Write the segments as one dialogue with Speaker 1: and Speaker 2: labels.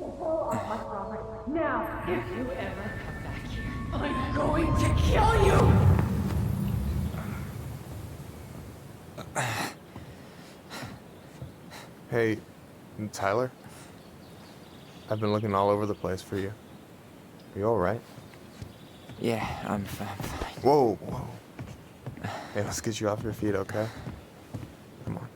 Speaker 1: My property. Now, if you ever come back here, I'm going to kill you!
Speaker 2: Hey, Tyler? I've been looking all over the place for you. Are you alright?
Speaker 3: Yeah, I'm fine.
Speaker 2: Whoa, whoa. Hey, let's get you off your feet, okay? Come on.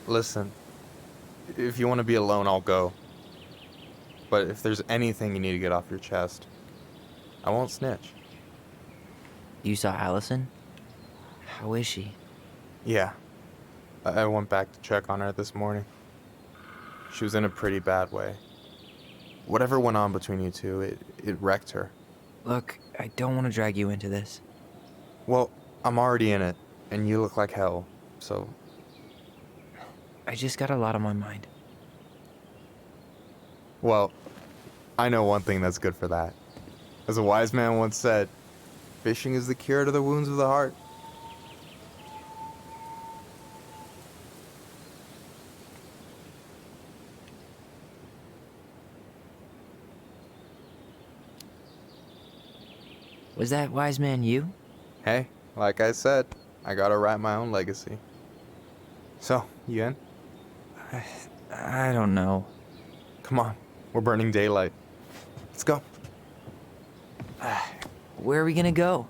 Speaker 2: Listen, if you want to be alone, I'll go. But if there's anything you need to get off your chest, I won't snitch.
Speaker 3: You saw Allison? How is she?
Speaker 2: Yeah. I went back to check on her this morning. She was in a pretty bad way. Whatever went on between you two, it wrecked her.
Speaker 3: Look, I don't want to drag you into this.
Speaker 2: Well, I'm already in it, and you look like hell, so...
Speaker 3: I just got a lot on my mind.
Speaker 2: Well, I know one thing that's good for that. As a wise man once said, fishing is the cure to the wounds of the heart.
Speaker 3: Was that wise man you?
Speaker 2: Hey, like I said, I gotta write my own legacy. So, you in?
Speaker 3: I don't know.
Speaker 2: Come on, we're burning daylight. Let's go.
Speaker 3: Where are we gonna go?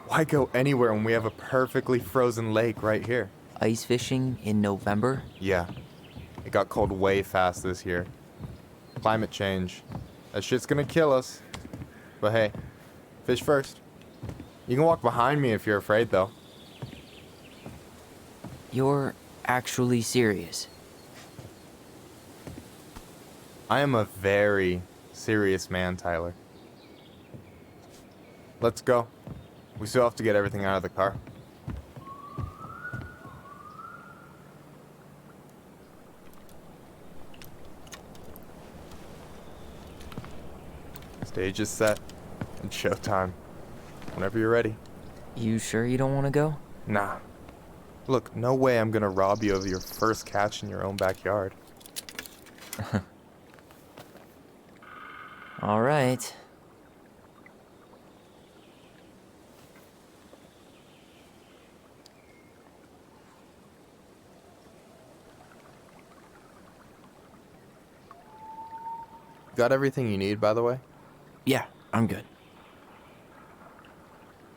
Speaker 2: Why go anywhere when we have a perfectly frozen lake right here?
Speaker 3: Ice fishing in November?
Speaker 2: Yeah, it got cold way fast this year. Climate change. That shit's gonna kill us. But hey, fish first. You can walk behind me if you're afraid, though.
Speaker 3: You're actually serious?
Speaker 2: I am a very serious man, Tyler. Let's go. We still have to get everything out of the car. Stage is set. It's showtime. Whenever you're ready.
Speaker 3: You sure you don't want to go?
Speaker 2: Nah. Look, no way I'm gonna rob you of your first catch in your own backyard.
Speaker 3: All right.
Speaker 2: Got everything you need, by the way?
Speaker 3: Yeah, I'm good.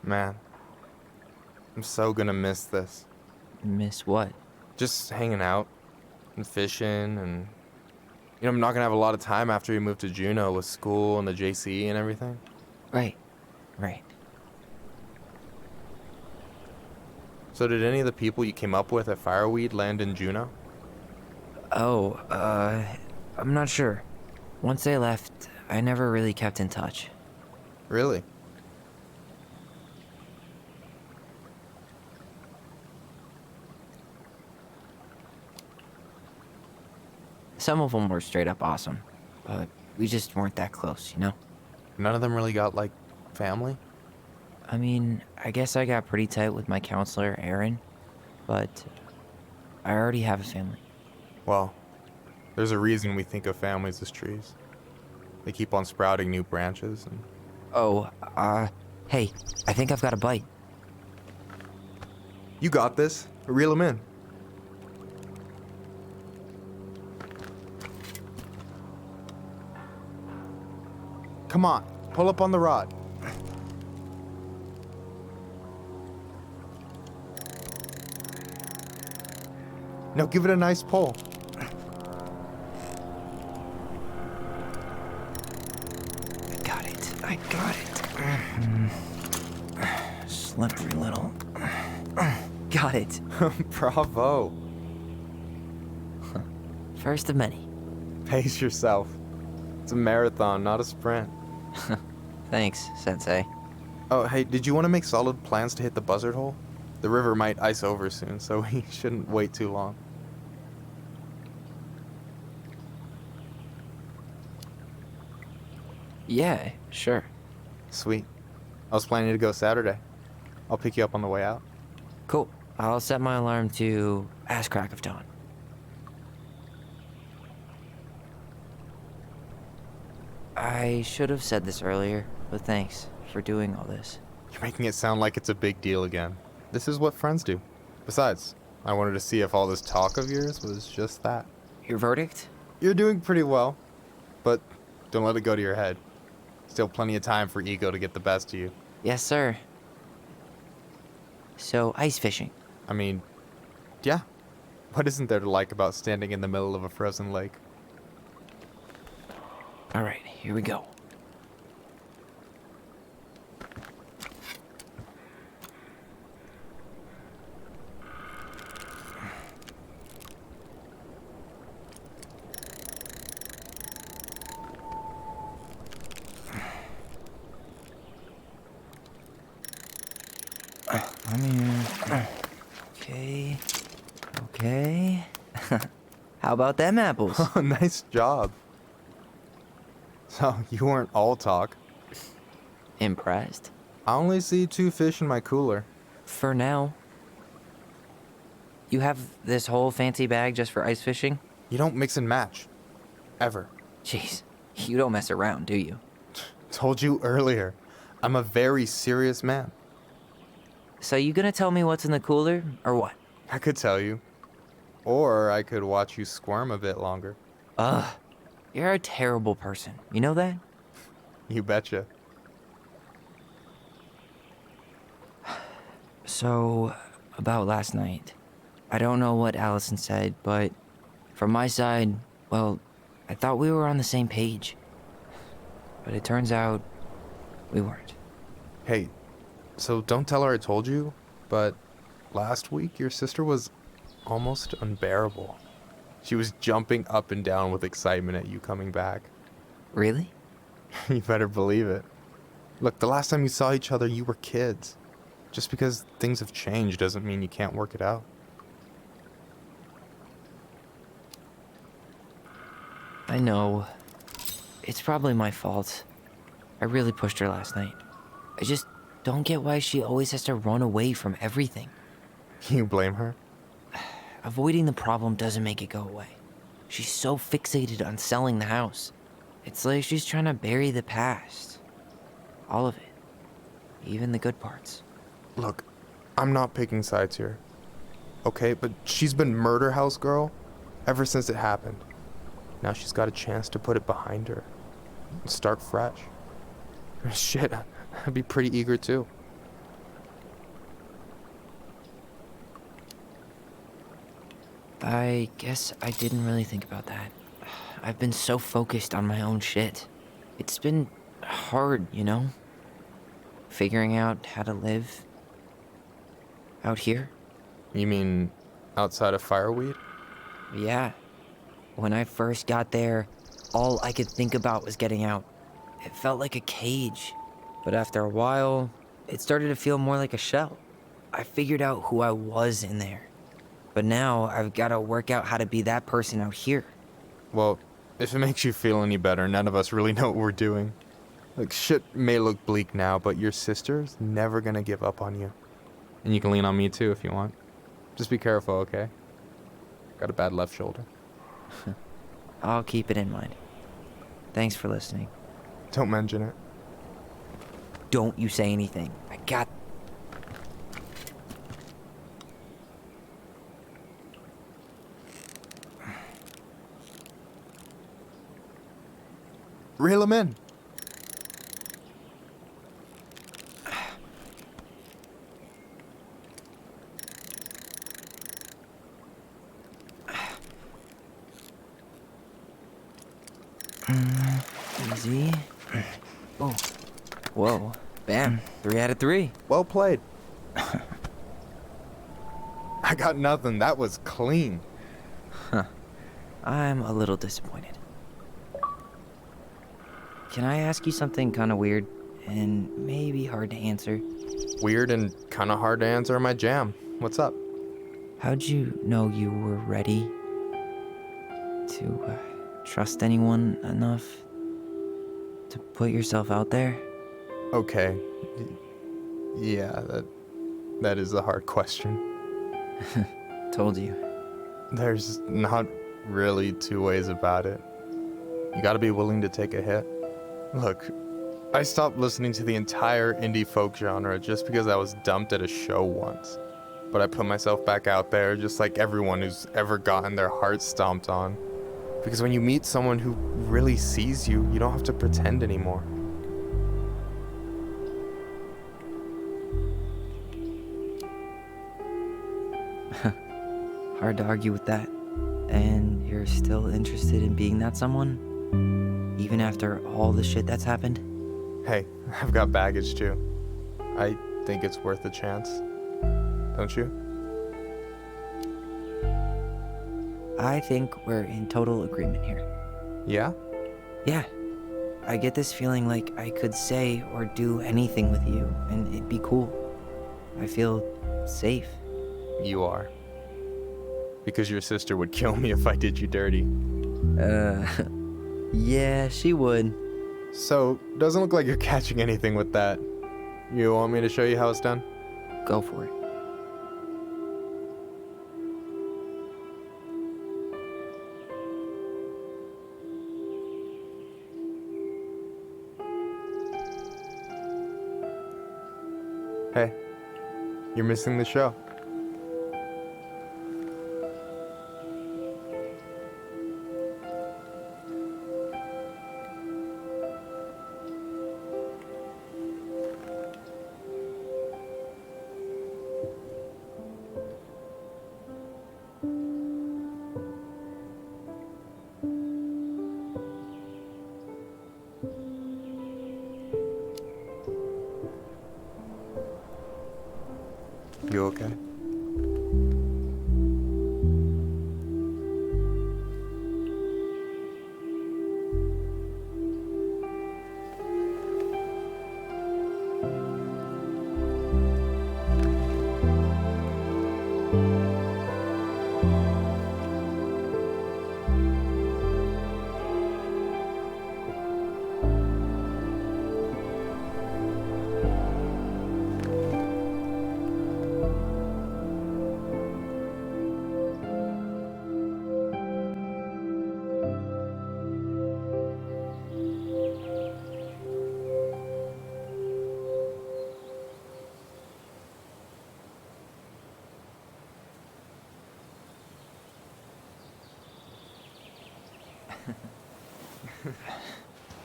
Speaker 2: Man, I'm so gonna miss this.
Speaker 3: Miss what?
Speaker 2: Just hanging out and fishing and... You know, I'm not gonna have a lot of time after we move to Juneau with school and the JC and everything.
Speaker 3: Right.
Speaker 2: So did any of the people you came up with at Fireweed land in Juneau?
Speaker 3: Oh, I'm not sure. Once they left, I never really kept in touch.
Speaker 2: Really?
Speaker 3: Some of them were straight up awesome, but we just weren't that close, you know?
Speaker 2: None of them really got, like, family?
Speaker 3: I mean, I guess I got pretty tight with my counselor, Aaron, but I already have a family.
Speaker 2: Well, there's a reason we think of families as trees. They keep on sprouting new branches and...
Speaker 3: Oh, hey, I think I've got a bite.
Speaker 2: You got this. Reel them in. Come on, pull up on the rod. Now give it a nice pull.
Speaker 3: I got it. Slippery little. Got it.
Speaker 2: Bravo.
Speaker 3: First of many.
Speaker 2: Pace yourself. It's a marathon, not a sprint.
Speaker 3: Thanks, Sensei.
Speaker 2: Oh, hey, did you want to make solid plans to hit the buzzard hole? The river might ice over soon, so we shouldn't wait too long.
Speaker 3: Yeah, sure.
Speaker 2: Sweet. I was planning to go Saturday. I'll pick you up on the way out.
Speaker 3: Cool. I'll set my alarm to ass crack of dawn. I should have said this earlier, but thanks for doing all this.
Speaker 2: You're making it sound like it's a big deal again. This is what friends do. Besides, I wanted to see if all this talk of yours was just that.
Speaker 3: Your verdict?
Speaker 2: You're doing pretty well, but don't let it go to your head. Still plenty of time for ego to get the best of you.
Speaker 3: Yes, sir. So, ice fishing.
Speaker 2: I mean, yeah. What isn't there to like about standing in the middle of a frozen lake?
Speaker 3: All right, here we go. Okay. Okay. How about them apples?
Speaker 2: Oh, nice job. So, you weren't all talk.
Speaker 3: Impressed?
Speaker 2: I only see 2 fish in my cooler.
Speaker 3: For now. You have this whole fancy bag just for ice fishing?
Speaker 2: You don't mix and match. Ever.
Speaker 3: Jeez, you don't mess around, do you?
Speaker 2: Told you earlier. I'm a very serious man.
Speaker 3: So you gonna tell me what's in the cooler, or what?
Speaker 2: I could tell you. Or I could watch you squirm a bit longer.
Speaker 3: Ugh, you're a terrible person. You know that?
Speaker 2: You betcha.
Speaker 3: So, about last night. I don't know what Allison said, but from my side, well, I thought we were on the same page. But it turns out we weren't.
Speaker 2: Hey, so don't tell her I told you, but last week your sister was almost unbearable. She was jumping up and down with excitement at you coming back.
Speaker 3: Really?
Speaker 2: You better believe it. Look, the last time you saw each other, you were kids. Just because things have changed doesn't mean you can't work it out.
Speaker 3: I know. It's probably my fault. I really pushed her last night. I just don't get why she always has to run away from everything.
Speaker 2: You blame her?
Speaker 3: Avoiding the problem doesn't make it go away. She's so fixated on selling the house. It's like she's trying to bury the past. All of it. Even the good parts.
Speaker 2: Look, I'm not picking sides here. Okay, but she's been murder house girl ever since it happened. Now she's got a chance to put it behind her and start fresh. Shit, I'd be pretty eager too.
Speaker 3: I guess I didn't really think about that. I've been so focused on my own shit. It's been hard, you know? Figuring out how to live out here.
Speaker 2: You mean outside of fireweed?
Speaker 3: Yeah. When I first got there, all I could think about was getting out. It felt like a cage. But after a while, it started to feel more like a shell. I figured out who I was in there. But now I've got to work out how to be that person out here.
Speaker 2: Well, if it makes you feel any better, none of us really know what we're doing. Like, shit may look bleak now, but your sister's never gonna give up on you. And you can lean on me too if you want. Just be careful, okay? Got a bad left shoulder.
Speaker 3: I'll keep it in mind. Thanks for listening.
Speaker 2: Don't mention it.
Speaker 3: Don't you say anything. I got...
Speaker 2: Reel him in.
Speaker 3: Easy. Oh. Whoa. Bam. 3 out of 3.
Speaker 2: Well played. I got nothing. That was clean.
Speaker 3: I'm a little disappointed. Can I ask you something kind of weird and maybe hard to answer?
Speaker 2: weird and kind of hard to answer are my jam. What's up?
Speaker 3: How'd you know you were ready to trust anyone enough to put yourself out there?
Speaker 2: Okay. Yeah, that is a hard question.
Speaker 3: Told you.
Speaker 2: There's not really two ways about it. You gotta be willing to take a hit. Look, I stopped listening to the entire indie folk genre just because I was dumped at a show once. But I put myself back out there just like everyone who's ever gotten their heart stomped on. Because when you meet someone who really sees you, you don't have to pretend anymore.
Speaker 3: Hard to argue with that. And you're still interested in being that someone? Even after all the shit that's happened?
Speaker 2: Hey, I've got baggage too. I think it's worth a chance. Don't you?
Speaker 3: I think we're in total agreement here.
Speaker 2: Yeah?
Speaker 3: Yeah. I get this feeling like I could say or do anything with you, and it'd be cool. I feel safe.
Speaker 2: You are. Because your sister would kill me if I did you dirty.
Speaker 3: Yeah, she would.
Speaker 2: So, doesn't look like you're catching anything with that. You want me to show you how it's done?
Speaker 3: Go for it.
Speaker 2: Hey, you're missing the show. You okay?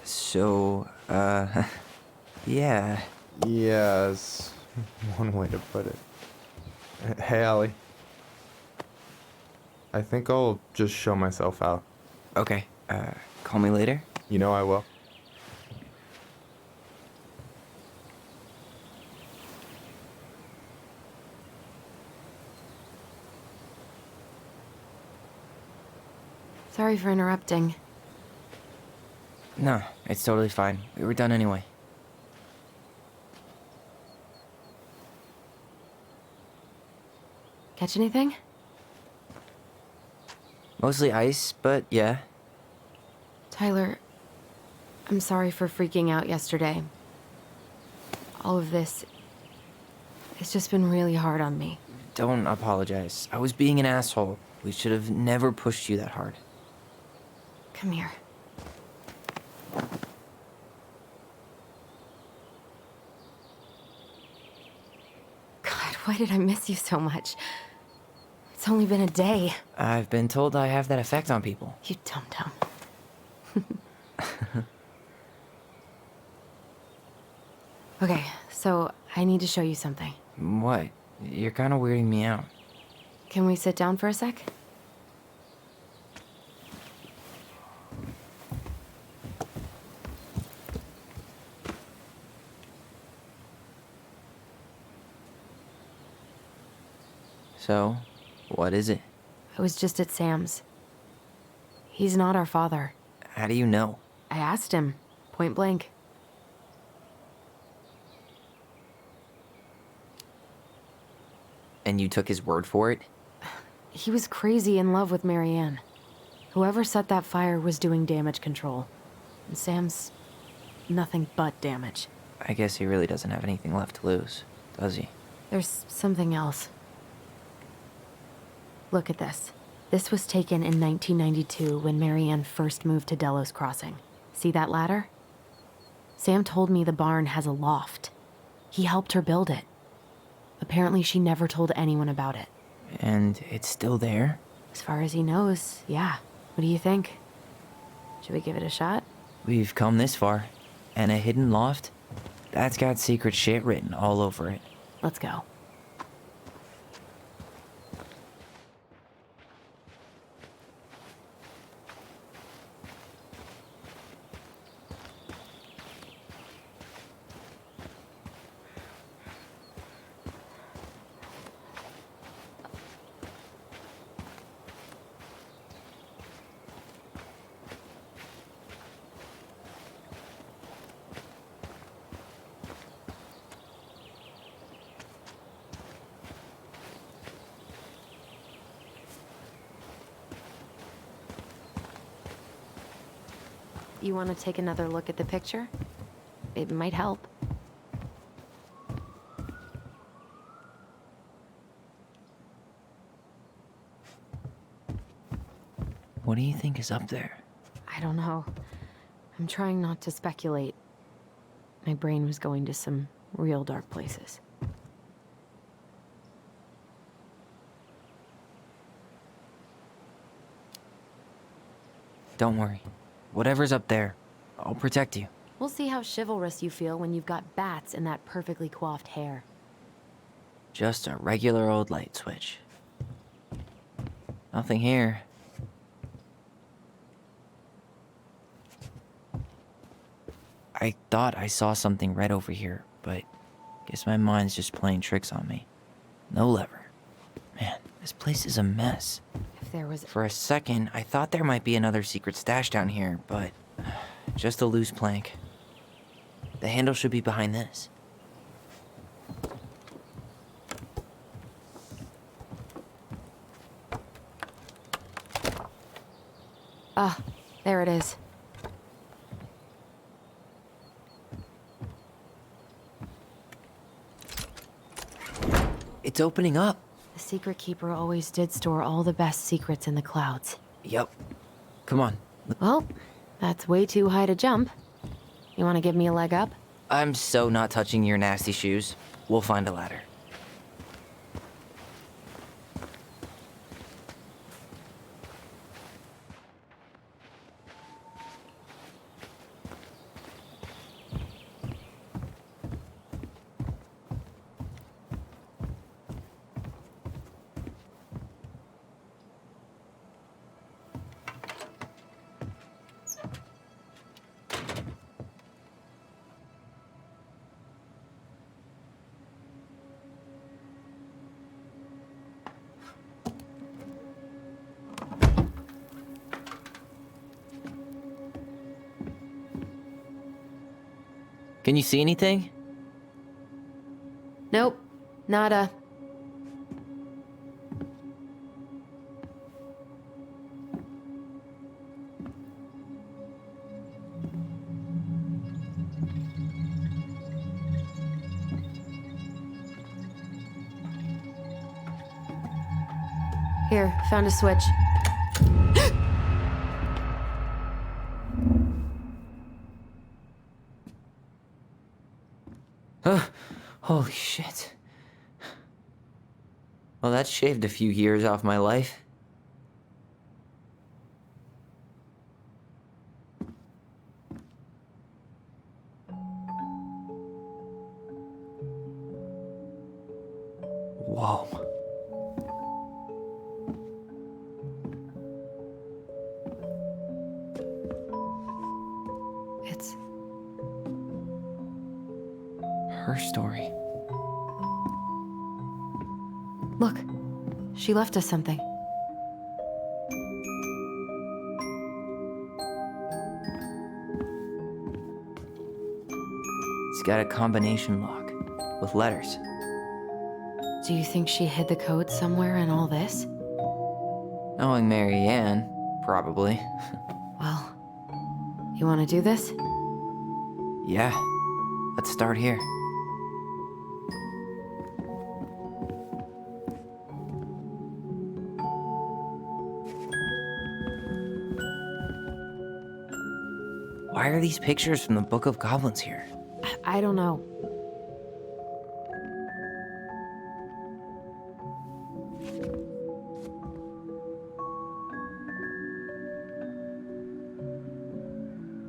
Speaker 3: So, yeah.
Speaker 2: Yes, one way to put it. Hey, Allie. I think I'll just show myself out.
Speaker 3: Okay, call me later?
Speaker 2: You know I will.
Speaker 4: Sorry for interrupting.
Speaker 3: No, it's totally fine. We were done anyway.
Speaker 4: Catch anything?
Speaker 3: Mostly ice, but yeah.
Speaker 4: Tyler, I'm sorry for freaking out yesterday. All of this, it's just been really hard on me.
Speaker 3: Don't apologize. I was being an asshole. We should have never pushed you that hard.
Speaker 4: Come here. God, why did I miss you so much? It's only been a day.
Speaker 3: I've been told I have that effect on people.
Speaker 4: You dum-dum. Okay, so I need to show you something.
Speaker 3: What? You're kind of weirding me out.
Speaker 4: Can we sit down for a sec?
Speaker 3: So, what is it?
Speaker 4: I was just at Sam's. He's not our father.
Speaker 3: How do you know?
Speaker 4: I asked him, point blank.
Speaker 3: And you took his word for it?
Speaker 4: He was crazy in love with Marianne. Whoever set that fire was doing damage control. And Sam's nothing but damage.
Speaker 3: I guess he really doesn't have anything left to lose, does he?
Speaker 4: There's something else. Look at this. This was taken in 1992 when Marianne first moved to Delos Crossing. See that ladder? Sam told me the barn has a loft. He helped her build it. Apparently she never told anyone about it.
Speaker 3: And it's still there?
Speaker 4: As far as he knows, yeah. What do you think? Should we give it a shot?
Speaker 3: We've come this far. And a hidden loft? That's got secret shit written all over it.
Speaker 4: Let's go. You want to take another look at the picture? It might help.
Speaker 3: What do you think is up there?
Speaker 4: I don't know. I'm trying not to speculate. My brain was going to some real dark places.
Speaker 3: Don't worry. Whatever's up there, I'll protect you.
Speaker 4: We'll see how chivalrous you feel when you've got bats in that perfectly coiffed hair.
Speaker 3: Just a regular old light switch. Nothing here. I thought I saw something red over here, but guess my mind's just playing tricks on me. No lever. Man, this place is a mess.
Speaker 4: If there was...
Speaker 3: For a second, I thought there might be another secret stash down here, but just a loose plank. The handle should be behind this.
Speaker 4: Ah, there it is.
Speaker 3: It's opening up.
Speaker 4: The secret keeper always did store all the best secrets in the clouds.
Speaker 3: Yep. Come on.
Speaker 4: Well, that's way too high to jump. You want to give me a leg up?
Speaker 3: I'm so not touching your nasty shoes. We'll find a ladder. Can you see anything?
Speaker 4: Nope. Nada. Here, found a switch.
Speaker 3: Holy shit. Well, that shaved a few years off my life. Whoa.
Speaker 4: It's
Speaker 3: Her story.
Speaker 4: Look, she left us something.
Speaker 3: It's got a combination lock with letters.
Speaker 4: Do you think she hid the code somewhere in all this?
Speaker 3: Knowing Mary Ann, probably.
Speaker 4: Well, you want to do this?
Speaker 3: Yeah, let's start here. Why are these pictures from the Book of Goblins here?
Speaker 4: I don't know.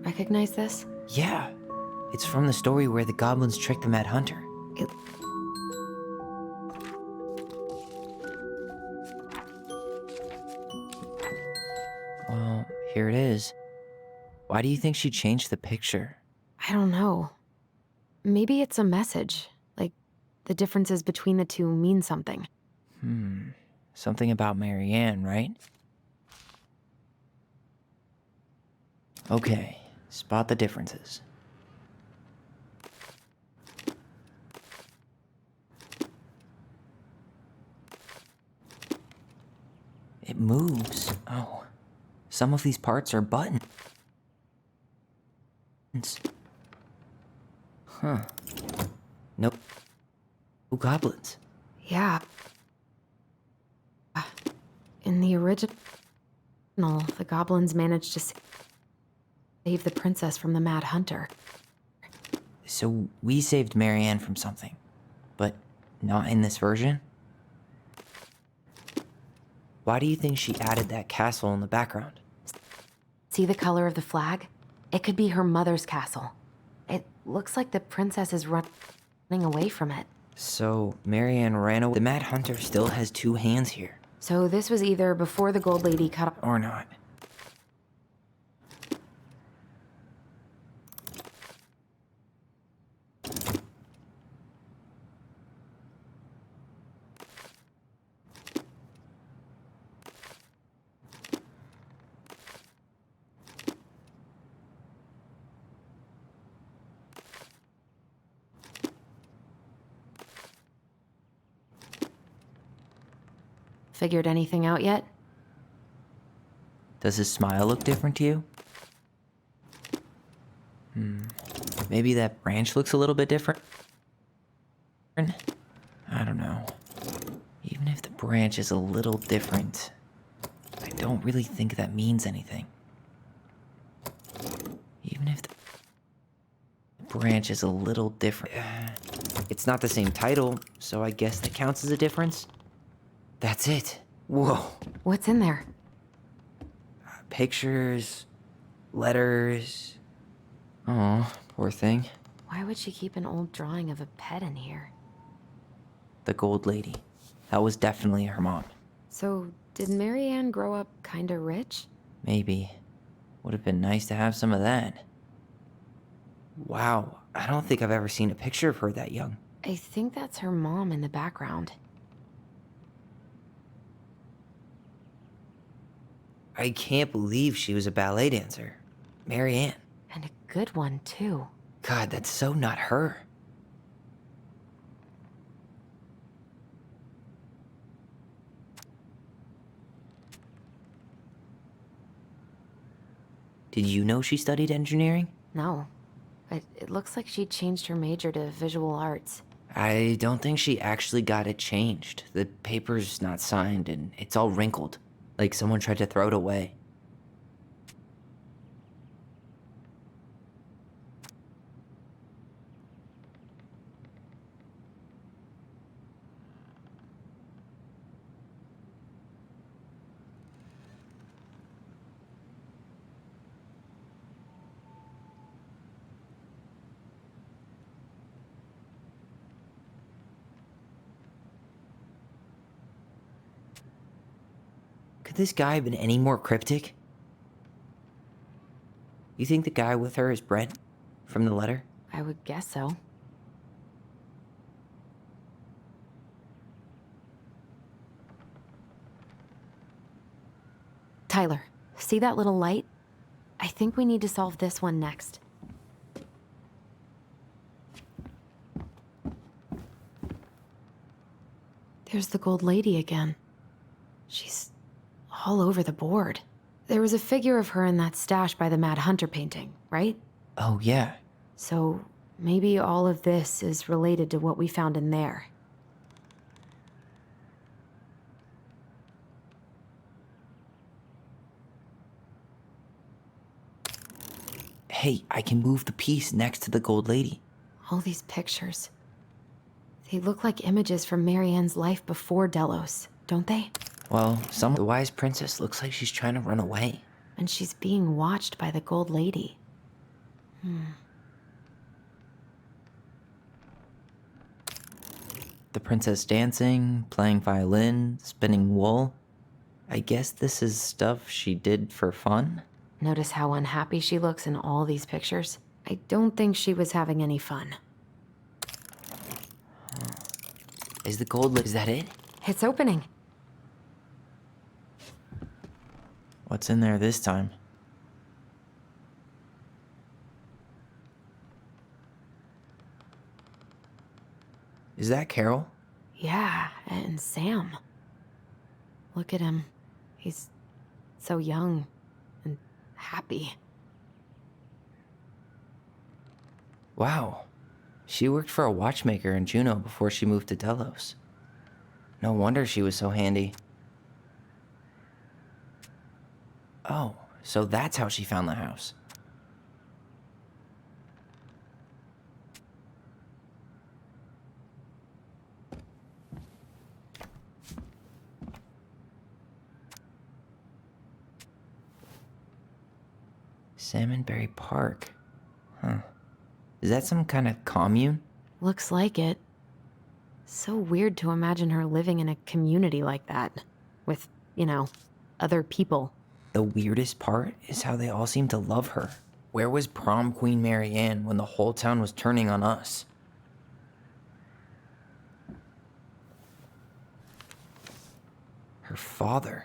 Speaker 4: Recognize this?
Speaker 3: Yeah, it's from the story where the goblins tricked the Mad Hunter.
Speaker 4: It...
Speaker 3: Well, here it is. Why do you think she changed the picture?
Speaker 4: I don't know. Maybe it's a message. Like, the differences between the two mean something.
Speaker 3: Something about Mary Ann, right? Okay, spot the differences. It moves. Oh, some of these parts are buttons. Huh. Nope. No goblins.
Speaker 4: Yeah. In the original, the goblins managed to save the princess from the Mad Hunter.
Speaker 3: So we saved Mary Ann from something, but not in this version? Why do you think she added that castle in the background?
Speaker 4: See the color of the flag? It could be her mother's castle. It looks like the princess is running away from it.
Speaker 3: So Mary Ann ran away. The Mad Hunter still has two hands here.
Speaker 4: So this was either before the Gold Lady cut off...
Speaker 3: Or not.
Speaker 4: Figured anything out yet?
Speaker 3: Does his smile look different to you? Maybe that branch looks a little bit different? I don't know. Even if the branch is a little different, I don't really think that means anything. Even if the branch is a little different. It's not the same title, so I guess that counts as a difference. That's it. Whoa.
Speaker 4: What's in there?
Speaker 3: Pictures, letters. Oh, poor thing.
Speaker 4: Why would she keep an old drawing of a pet in here?
Speaker 3: The Gold Lady. That was definitely her mom.
Speaker 4: So, did Mary Ann grow up kinda rich?
Speaker 3: Maybe. Would have been nice to have some of that. Wow, I don't think I've ever seen a picture of her that young.
Speaker 4: I think that's her mom in the background.
Speaker 3: I can't believe she was a ballet dancer. Mary Ann.
Speaker 4: And a good one, too.
Speaker 3: God, that's so not her. Did you know she studied engineering?
Speaker 4: No. But it looks like she changed her major to visual arts.
Speaker 3: I don't think she actually got it changed. The paper's not signed and it's all wrinkled. Like someone tried to throw it away. Could this guy have been any more cryptic? You think the guy with her is Brent from the letter?
Speaker 4: I would guess so. Tyler, see that little light? I think we need to solve this one next. There's the gold lady again. She's all over the board. There was a figure of her in that stash by the Mad Hunter painting, right?
Speaker 3: Oh, yeah.
Speaker 4: So maybe all of this is related to what we found in there.
Speaker 3: Hey, I can move the piece next to the gold lady.
Speaker 4: All these pictures. They look like images from Marianne's life before Delos, don't they?
Speaker 3: Well, the wise princess looks like she's trying to run away.
Speaker 4: And she's being watched by the gold lady.
Speaker 3: The princess dancing, playing violin, spinning wool. I guess this is stuff she did for fun?
Speaker 4: Notice how unhappy she looks in all these pictures? I don't think she was having any fun.
Speaker 3: Is the gold lady, is that it?
Speaker 4: It's opening.
Speaker 3: What's in there this time? Is that Carol?
Speaker 4: Yeah, and Sam. Look at him. He's so young and happy.
Speaker 3: Wow. She worked for a watchmaker in Juneau before she moved to Delos. No wonder she was so handy. Oh, so that's how she found the house. Salmonberry Park. Huh. Is that some kind of commune?
Speaker 4: Looks like it. So weird to imagine her living in a community like that. With, other people.
Speaker 3: The weirdest part is how they all seem to love her. Where was prom queen Marianne when the whole town was turning on us? Her father.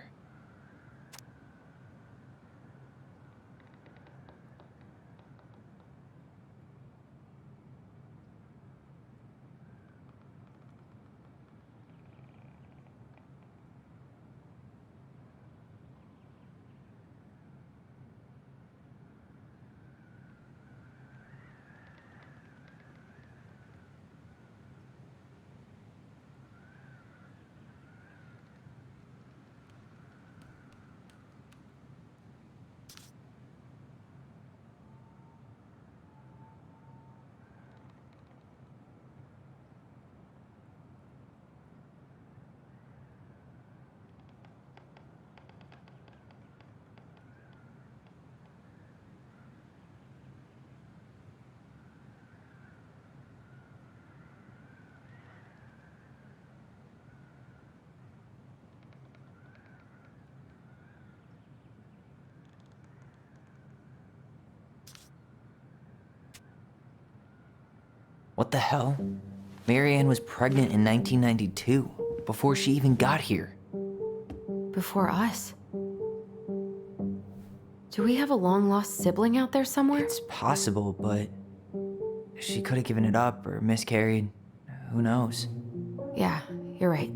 Speaker 3: What the hell? Marianne was pregnant in 1992, before she even got here.
Speaker 4: Before us. Do we have a long-lost sibling out there somewhere?
Speaker 3: It's possible, but she could have given it up or miscarried. Who knows?
Speaker 4: Yeah, you're right.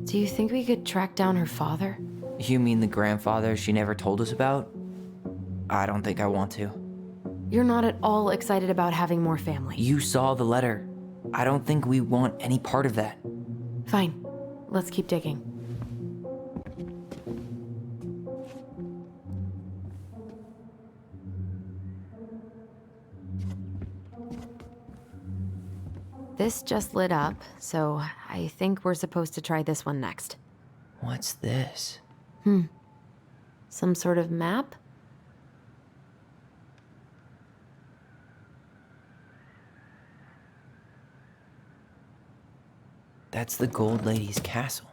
Speaker 4: Do you think we could track down her father?
Speaker 3: You mean the grandfather she never told us about? I don't think I want to.
Speaker 4: You're not at all excited about having more family.
Speaker 3: You saw the letter. I don't think we want any part of that.
Speaker 4: Fine. Let's keep digging. This just lit up, so I think we're supposed to try this one next.
Speaker 3: What's this?
Speaker 4: Some sort of map?
Speaker 3: That's the Gold Lady's castle.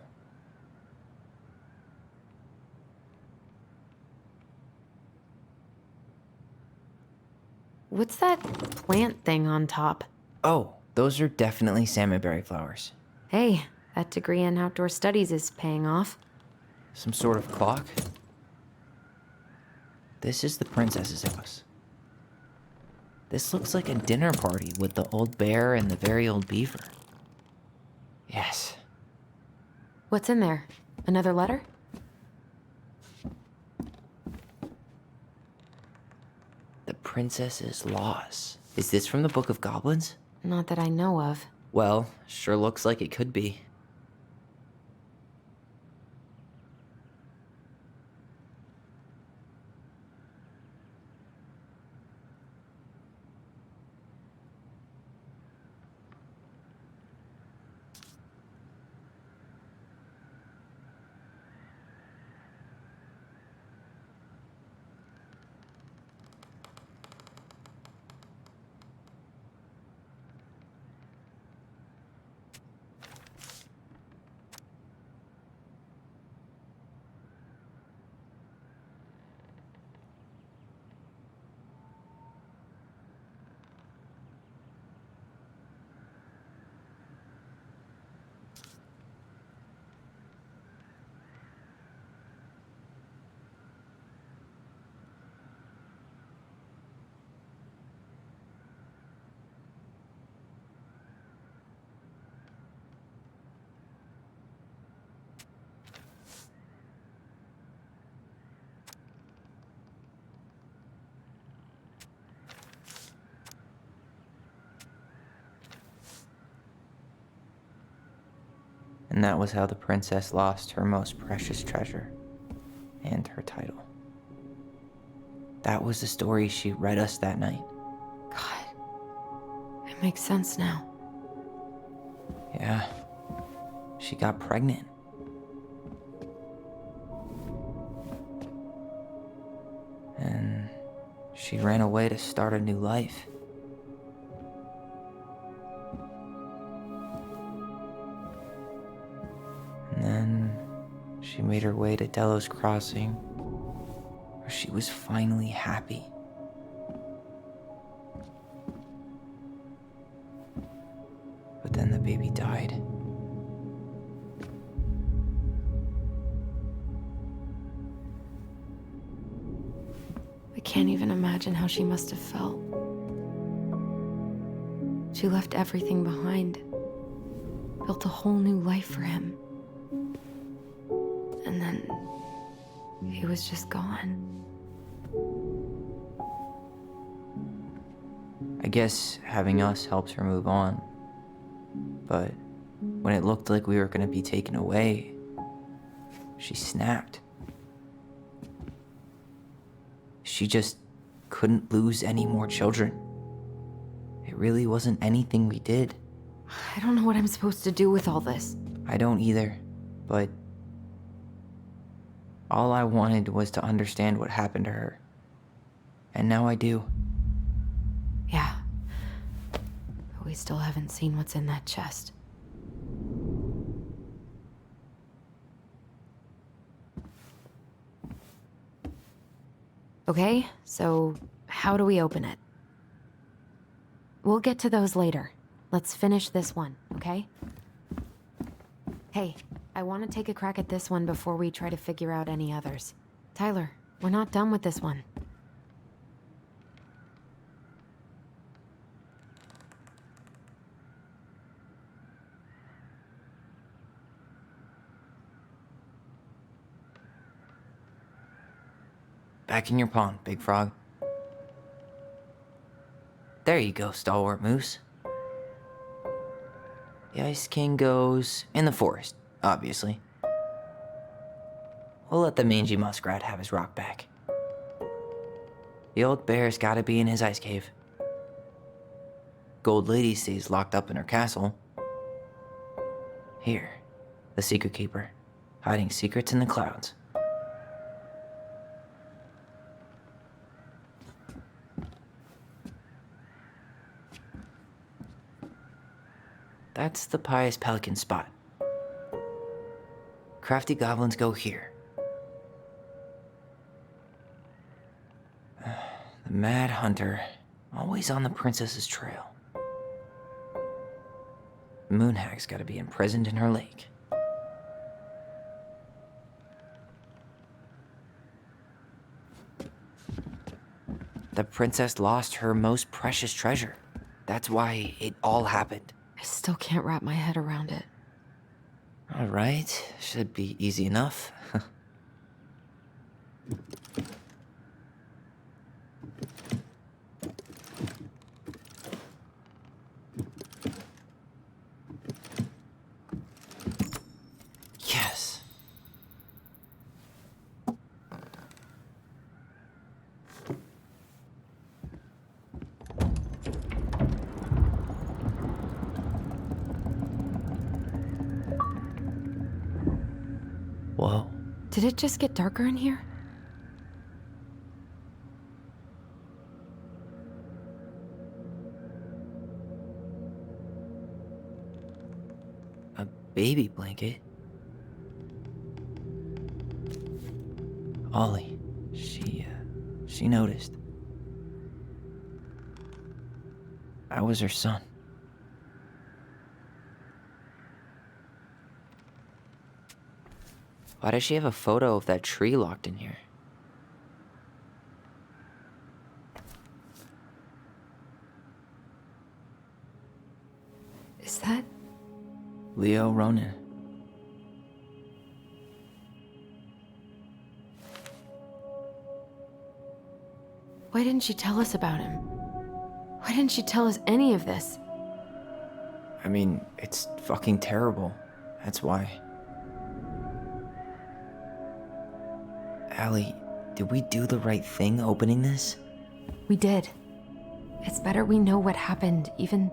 Speaker 4: What's that plant thing on top?
Speaker 3: Oh, those are definitely salmonberry flowers.
Speaker 4: Hey, that degree in outdoor studies is paying off.
Speaker 3: Some sort of clock? This is the princess's house. This looks like a dinner party with the old bear and the very old beaver. Yes.
Speaker 4: What's in there? Another letter?
Speaker 3: The princess's loss. Is this from the Book of Goblins?
Speaker 4: Not that I know of.
Speaker 3: Well, sure looks like it could be. And that was how the princess lost her most precious treasure and her title. That was the story she read us that night.
Speaker 4: God. It makes sense now.
Speaker 3: Yeah. She got pregnant. And she ran away to start a new life. And then she made her way to Delos Crossing, where she was finally happy. But then the baby died.
Speaker 4: I can't even imagine how she must have felt. She left everything behind, built a whole new life for him. And then he was just gone.
Speaker 3: I guess having us helps her move on. But when it looked like we were gonna be taken away, she snapped. She just couldn't lose any more children. It really wasn't anything we did.
Speaker 4: I don't know what I'm supposed to do with all this.
Speaker 3: I don't either, but all I wanted was to understand what happened to her. And now I do.
Speaker 4: Yeah. But we still haven't seen what's in that chest. Okay, so how do we open it? We'll get to those later. Let's finish this one, okay? Hey, I want to take a crack at this one before we try to figure out any others. Tyler, we're not done with this one.
Speaker 3: Back in your pond, Big Frog. There you go, Stalwart Moose. The Ice King goes in the forest, obviously. We'll let the mangy muskrat have his rock back. The old bear's gotta be in his ice cave. Gold Lady stays locked up in her castle. Here, the Secret Keeper, hiding secrets in the clouds. That's the Pious Pelican spot. Crafty goblins go here. The Mad Hunter, always on the princess's trail. Moonhag's gotta be imprisoned in her lake. The princess lost her most precious treasure. That's why it all happened.
Speaker 4: I still can't wrap my head around it.
Speaker 3: All right, should be easy enough. Yes. Whoa.
Speaker 4: Did it just get darker in here?
Speaker 3: A baby blanket? Ollie, she noticed. I was her son. Why does she have a photo of that tree locked in here?
Speaker 4: Is that?
Speaker 3: Leo Ronan.
Speaker 4: Why didn't she tell us about him? Why didn't she tell us any of this?
Speaker 3: I mean, it's fucking terrible. That's why. Allie, did we do the right thing opening this?
Speaker 4: We did. It's better we know what happened, even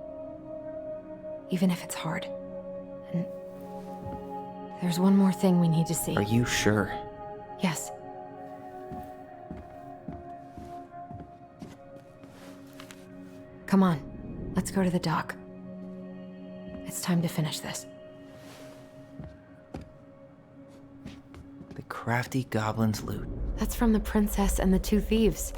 Speaker 4: if it's hard. And there's one more thing we need to see.
Speaker 3: Are you sure?
Speaker 4: Yes. Come on, let's go to the dock. It's time to finish this.
Speaker 3: The crafty goblin's loot.
Speaker 4: That's from the princess and the two thieves.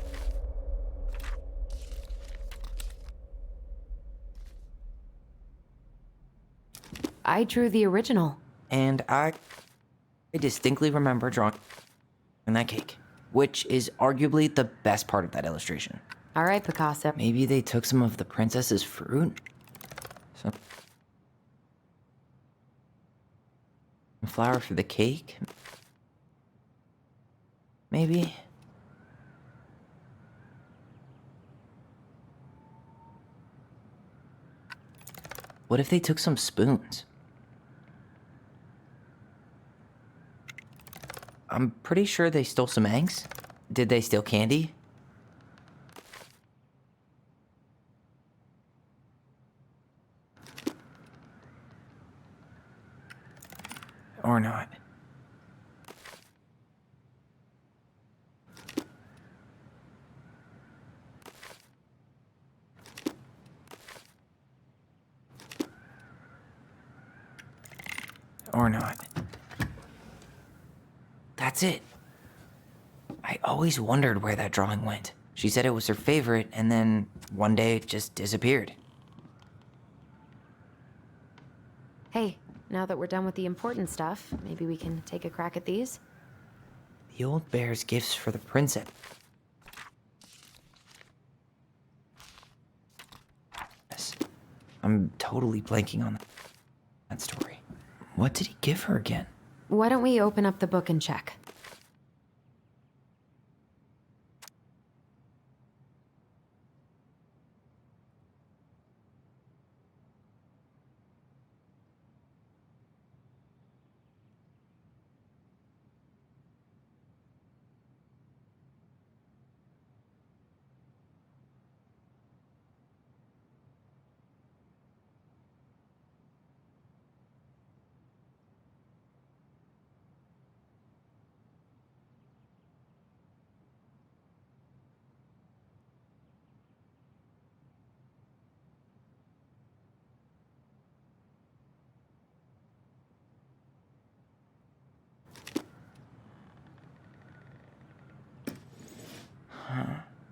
Speaker 4: I drew the original.
Speaker 3: And I distinctly remember drawing that cake, which is arguably the best part of that illustration.
Speaker 4: All right, Picasso.
Speaker 3: Maybe they took some of the princess's fruit? Some flour for the cake? Maybe? What if they took some spoons? I'm pretty sure they stole some eggs. Did they steal candy? Or not. Or not. That's it. I always wondered where that drawing went. She said it was her favorite, and then one day it just disappeared.
Speaker 4: Hey, now that we're done with the important stuff, maybe we can take a crack at these?
Speaker 3: The old bear's gifts for the princess. I'm totally blanking on that story. What did he give her again?
Speaker 4: Why don't we open up the book and check?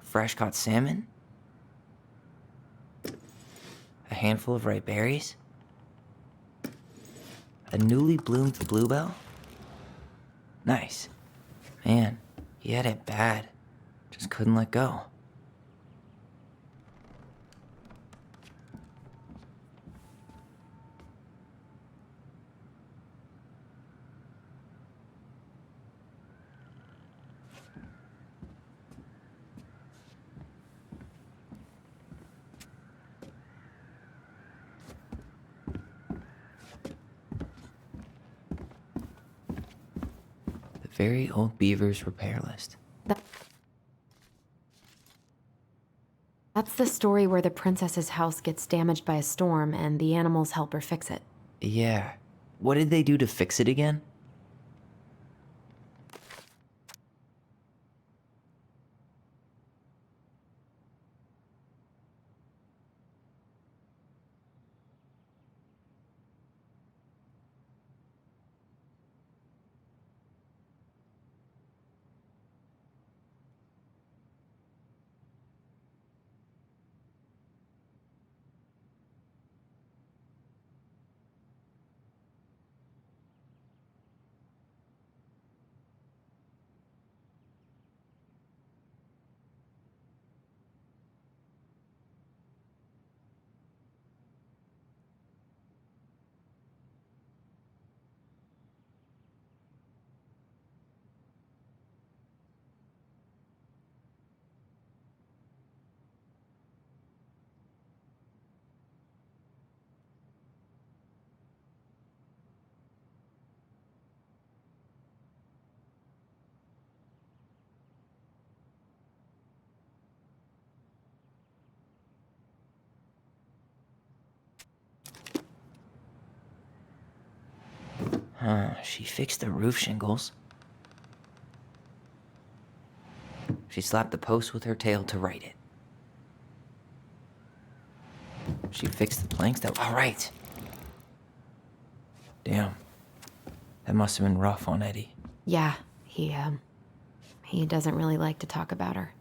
Speaker 3: Fresh caught salmon? A handful of ripe berries? A newly bloomed bluebell? Nice. Man, he had it bad. Just couldn't let go. Very old beaver's repair list.
Speaker 4: That's the story where the princess's house gets damaged by a storm and the animals help her fix it.
Speaker 3: Yeah. What did they do to fix it again? She fixed the roof shingles. She slapped the post with her tail to right it. She fixed the planks that... All right. Damn. That must have been rough on Eddie.
Speaker 4: Yeah, he doesn't really like to talk about her.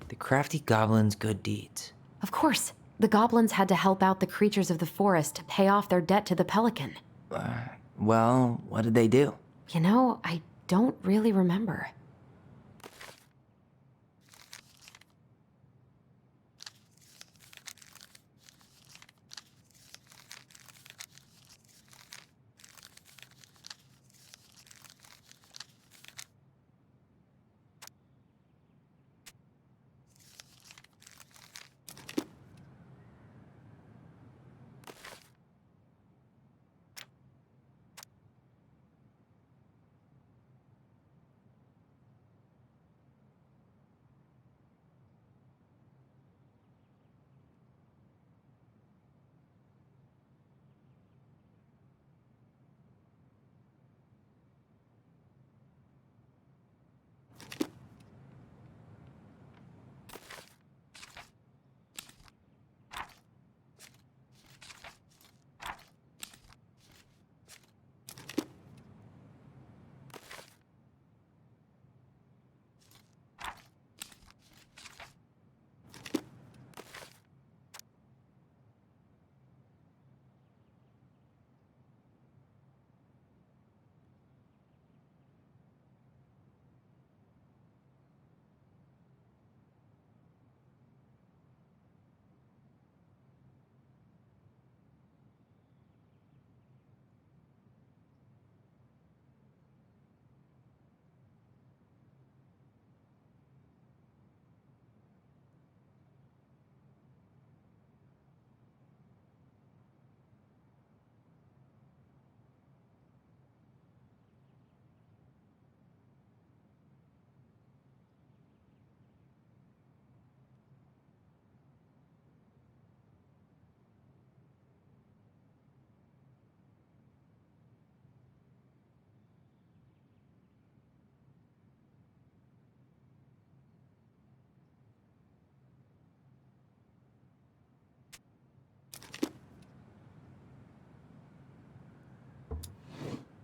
Speaker 3: The crafty goblin's good deeds.
Speaker 4: Of course, the goblins had to help out the creatures of the forest to pay off their debt to the pelican.
Speaker 3: Well, what did they do?
Speaker 4: You know, I don't really remember.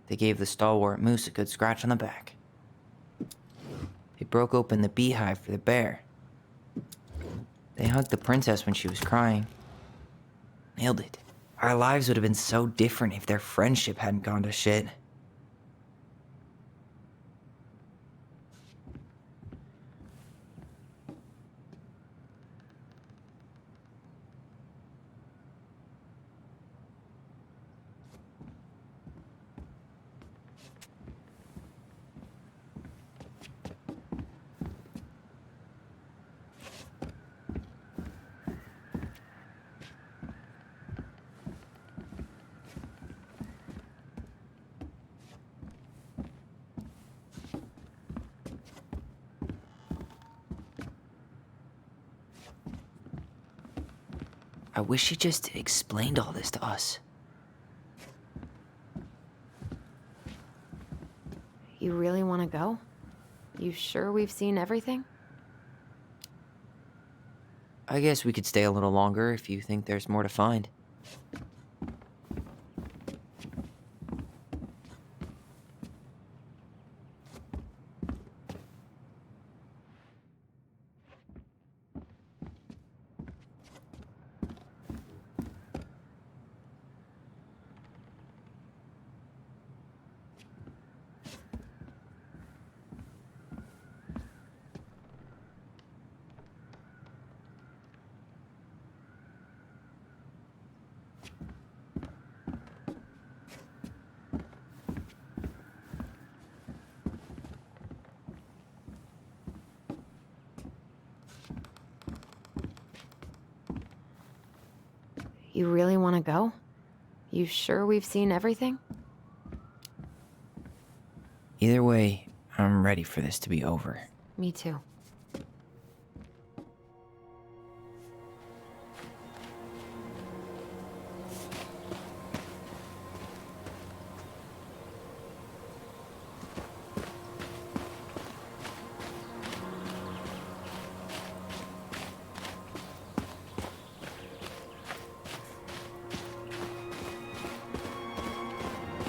Speaker 3: They gave the stalwart moose a good scratch on the back. They broke open the beehive for the bear. They hugged the princess when she was crying. Nailed it. Our lives would have been so different if their friendship hadn't gone to shit. I wish she just explained all this to us.
Speaker 4: You really want to go? You sure we've seen everything?
Speaker 3: I guess we could stay a little longer if you think there's more to find.
Speaker 4: You really want to go? You sure we've seen everything?
Speaker 3: Either way, I'm ready for this to be over.
Speaker 4: Me too.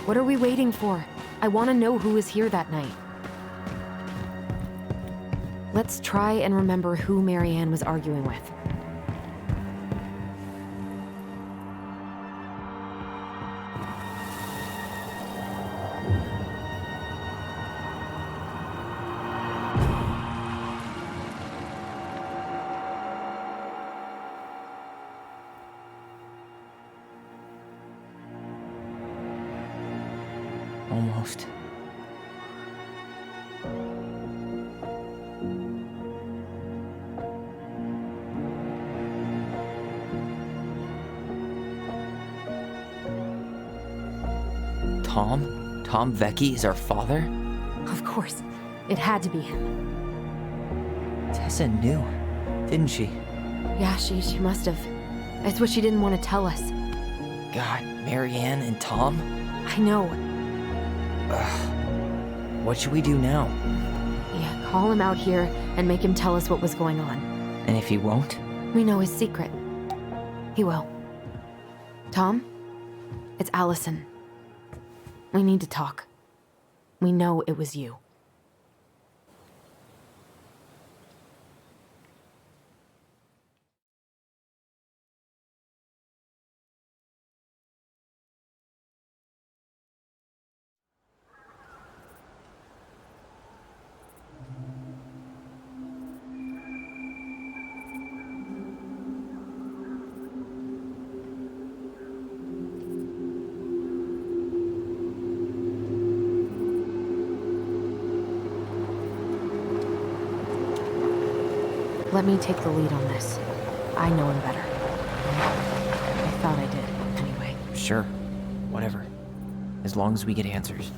Speaker 4: What are we waiting for? I want to know who was here that night. Let's try and remember who Marianne was arguing with.
Speaker 3: Almost. Tom? Tom Vecchi is our father?
Speaker 4: Of course. It had to be him.
Speaker 3: Tessa knew, didn't she?
Speaker 4: Yeah, she must have. That's what she didn't want to tell us.
Speaker 3: God, Marianne and Tom?
Speaker 4: I know.
Speaker 3: What should we do now?
Speaker 4: Yeah, call him out here and make him tell us what was going on.
Speaker 3: And if he won't?
Speaker 4: We know his secret. He will. Tom? It's Allison. We need to talk. We know it was you. Let me take the lead on this. I know him better. I thought I did, anyway.
Speaker 3: Sure. Whatever. As long as we get answers.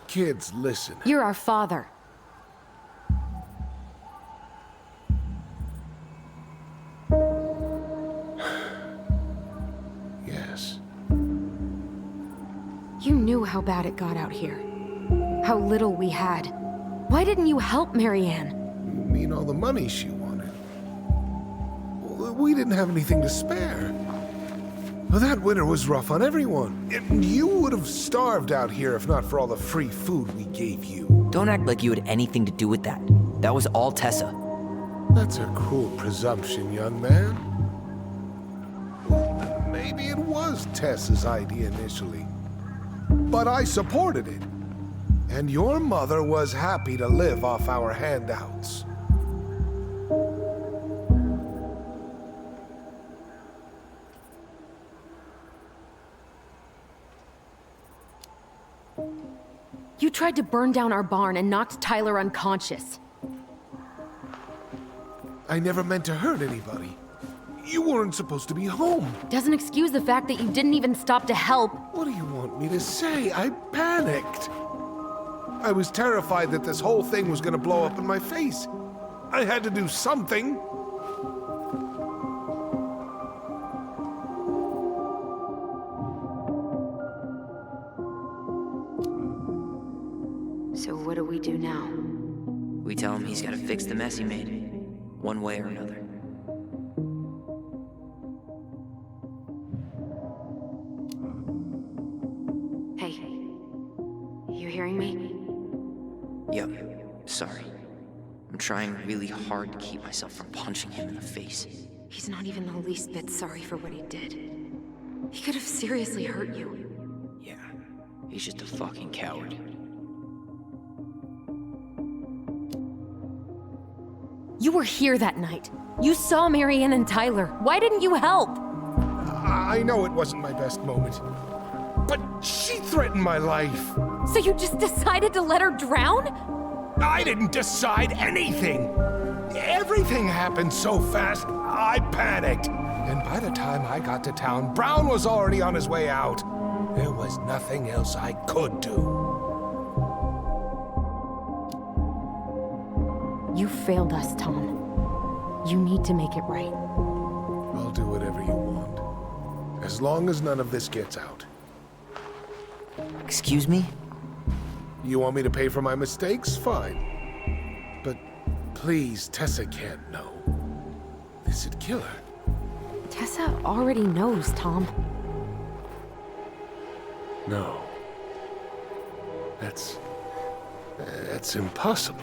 Speaker 5: Kids, listen.
Speaker 4: You're our father.
Speaker 5: Yes.
Speaker 4: You knew how bad it got out here. How little we had. Why didn't you help Marianne?
Speaker 5: You mean all the money she wanted? Well, we didn't have anything to spare. Well, that winter was rough on everyone. You would have starved out here if not for all the free food we gave you.
Speaker 3: Don't act like you had anything to do with that. That was all Tessa.
Speaker 5: That's a cruel presumption, young man. Maybe it was Tessa's idea initially. But I supported it. And your mother was happy to live off our handouts.
Speaker 4: tried to burn down our barn and knocked Tyler unconscious.
Speaker 5: I never meant to hurt anybody. You weren't supposed to be home.
Speaker 4: Doesn't excuse the fact that you didn't even stop to help.
Speaker 5: What do you want me to say? I panicked. I was terrified that this whole thing was gonna blow up in my face. I had to do something.
Speaker 4: So what do we do now?
Speaker 3: We tell him he's gotta fix the mess he made, one way or another.
Speaker 4: Hey, you hearing me?
Speaker 3: Yep, sorry. I'm trying really hard to keep myself from punching him in the face.
Speaker 4: He's not even the least bit sorry for what he did. He could have seriously hurt you.
Speaker 3: Yeah, he's just a fucking coward.
Speaker 4: You were here that night. You saw Marianne and Tyler. Why didn't you help?
Speaker 5: I know it wasn't my best moment, but she threatened my life.
Speaker 4: So you just decided to let her drown?
Speaker 5: I didn't decide anything. Everything happened so fast, I panicked. And by the time I got to town, Brown was already on his way out. There was nothing else I could do.
Speaker 4: You failed us, Tom. You need to make it right.
Speaker 5: I'll do whatever you want, as long as none of this gets out.
Speaker 3: Excuse me?
Speaker 5: You want me to pay for my mistakes? Fine. But please, Tessa can't know. This'd kill her.
Speaker 4: Tessa already knows, Tom.
Speaker 5: No. That's impossible.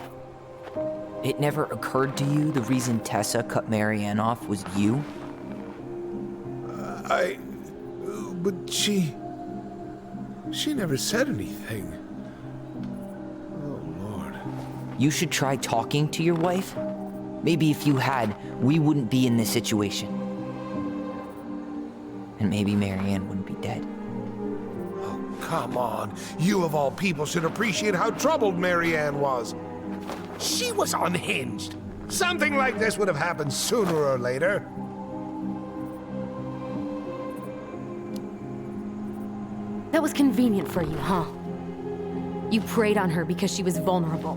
Speaker 3: It never occurred to you the reason Tessa cut Marianne off was you?
Speaker 5: But she never said anything. Oh, Lord.
Speaker 3: You should try talking to your wife. Maybe if you had, we wouldn't be in this situation. And maybe Marianne wouldn't be dead.
Speaker 5: Oh, come on. You of all people should appreciate how troubled Marianne was. She was unhinged. Something like this would have happened sooner or later.
Speaker 4: That was convenient for you, huh? You preyed on her because she was vulnerable.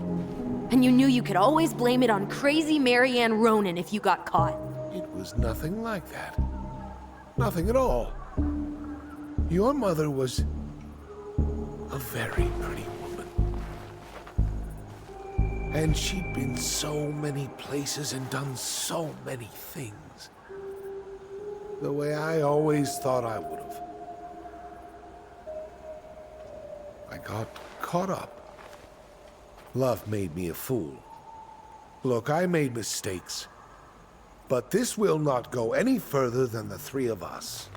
Speaker 4: And you knew you could always blame it on crazy Marianne Ronan if you got caught.
Speaker 5: It was nothing like that. Nothing at all. Your mother was a very pretty woman. And she'd been so many places and done so many things. The way I always thought I would have. I got caught up. Love made me a fool. Look, I made mistakes. But this will not go any further than the three of us.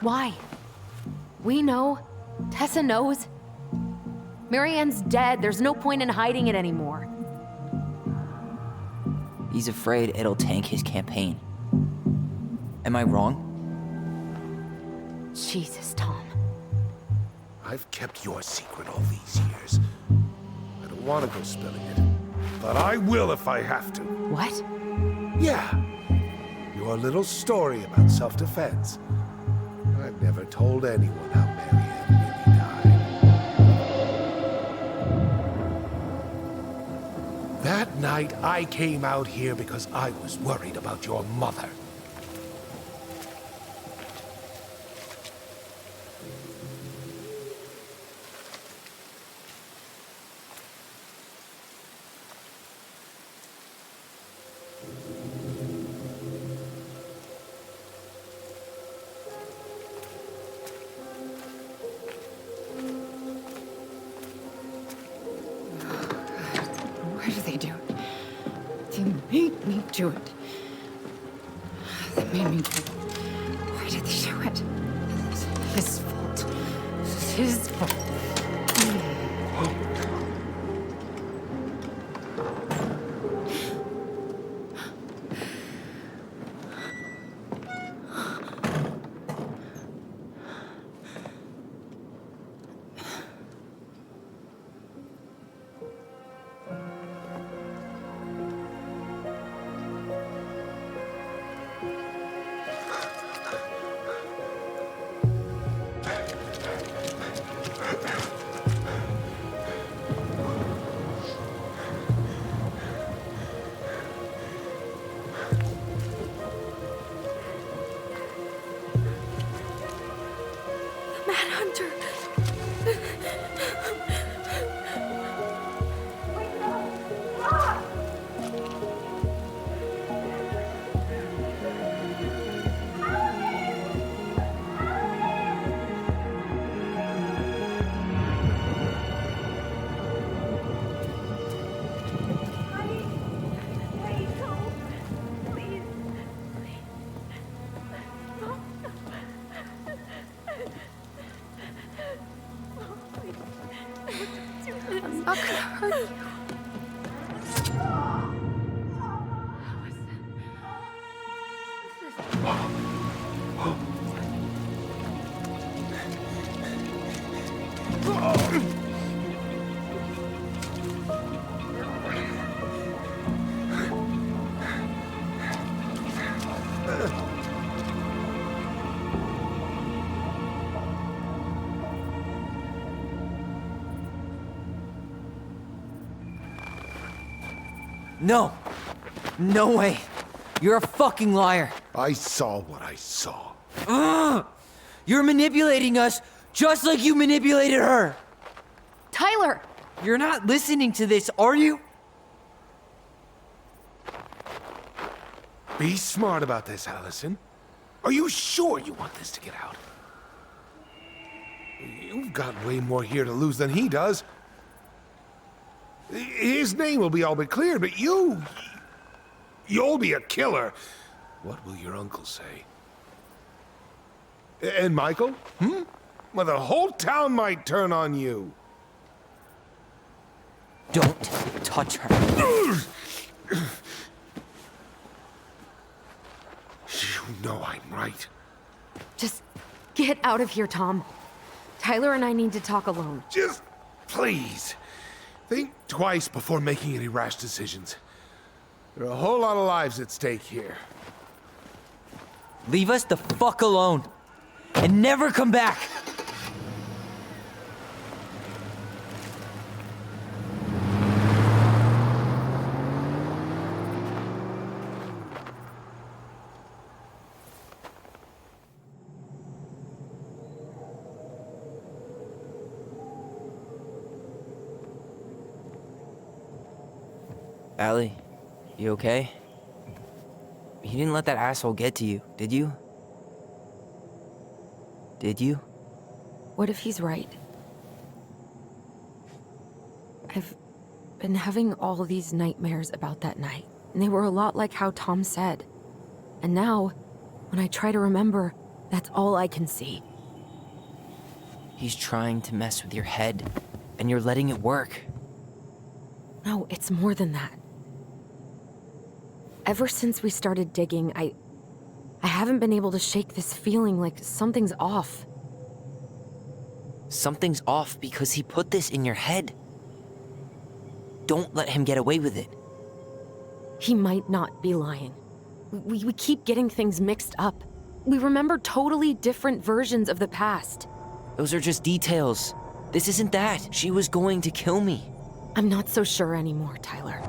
Speaker 4: Why? We know. Tessa knows. Marianne's dead. There's no point in hiding it anymore.
Speaker 3: He's afraid it'll tank his campaign. Am I wrong?
Speaker 4: Jesus, Tom.
Speaker 5: I've kept your secret all these years. I don't want to go spilling it. But I will if I have to.
Speaker 4: What?
Speaker 5: Yeah. Your little story about self-defense. I've never told anyone how Marianne really died. That night, I came out here because I was worried about your mother.
Speaker 1: Why do they do it? They made me do it. They made me do it. Why did they do it? It's his fault. It's his fault. hurt you.
Speaker 3: No. No way. You're a fucking liar.
Speaker 5: I saw what I saw.
Speaker 3: You're manipulating us just like you manipulated her.
Speaker 1: Tyler!
Speaker 3: You're not listening to this, are you?
Speaker 5: Be smart about this, Allison. Are you sure you want this to get out? You've got way more here to lose than he does. His name will be all but cleared, but you'll be a killer. What will your uncle say? And Michael? Well, the whole town might turn on you.
Speaker 3: Don't touch her.
Speaker 5: You know I'm right.
Speaker 4: Just get out of here, Tom. Tyler and I need to talk alone.
Speaker 5: Just please, think twice before making any rash decisions. There are a whole lot of lives at stake here.
Speaker 3: Leave us the fuck alone. And never come back. Allie, you okay? You didn't let that asshole get to you, did you? Did you?
Speaker 4: What if he's right? I've been having all these nightmares about that night, and they were a lot like how Tom said. And now, when I try to remember, that's all I can see.
Speaker 3: He's trying to mess with your head, and you're letting it work.
Speaker 4: No, it's more than that. Ever since we started digging, I haven't been able to shake this feeling like something's off.
Speaker 3: Something's off because he put this in your head. Don't let him get away with it.
Speaker 4: He might not be lying. We keep getting things mixed up. We remember totally different versions of the past.
Speaker 3: Those are just details. This isn't that. She was going to kill me.
Speaker 4: I'm not so sure anymore, Tyler.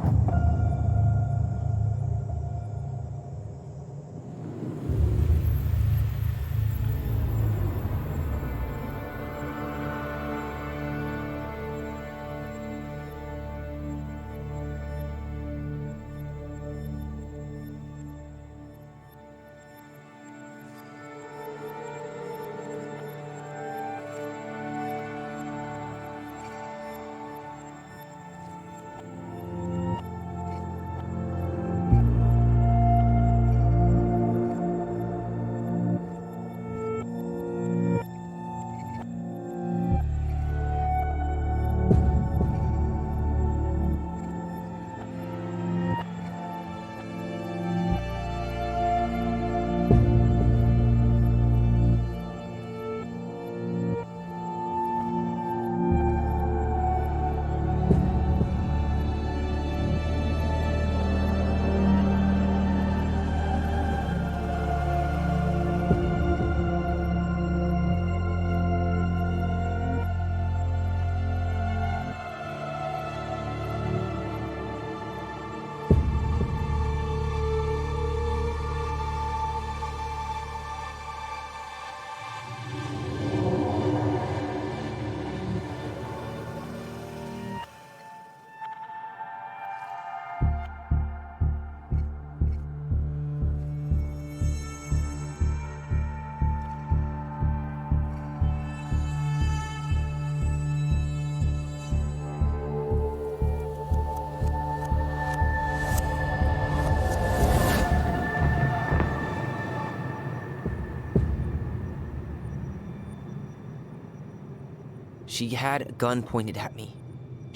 Speaker 3: She had a gun pointed at me.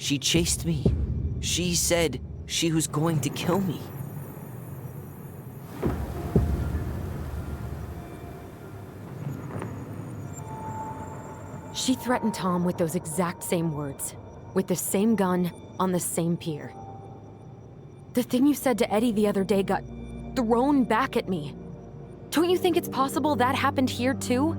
Speaker 3: She chased me. She said she was going to kill me.
Speaker 4: She threatened Tom with those exact same words, with the same gun, on the same pier. The thing you said to Eddie the other day got thrown back at me. Don't you think it's possible that happened here too?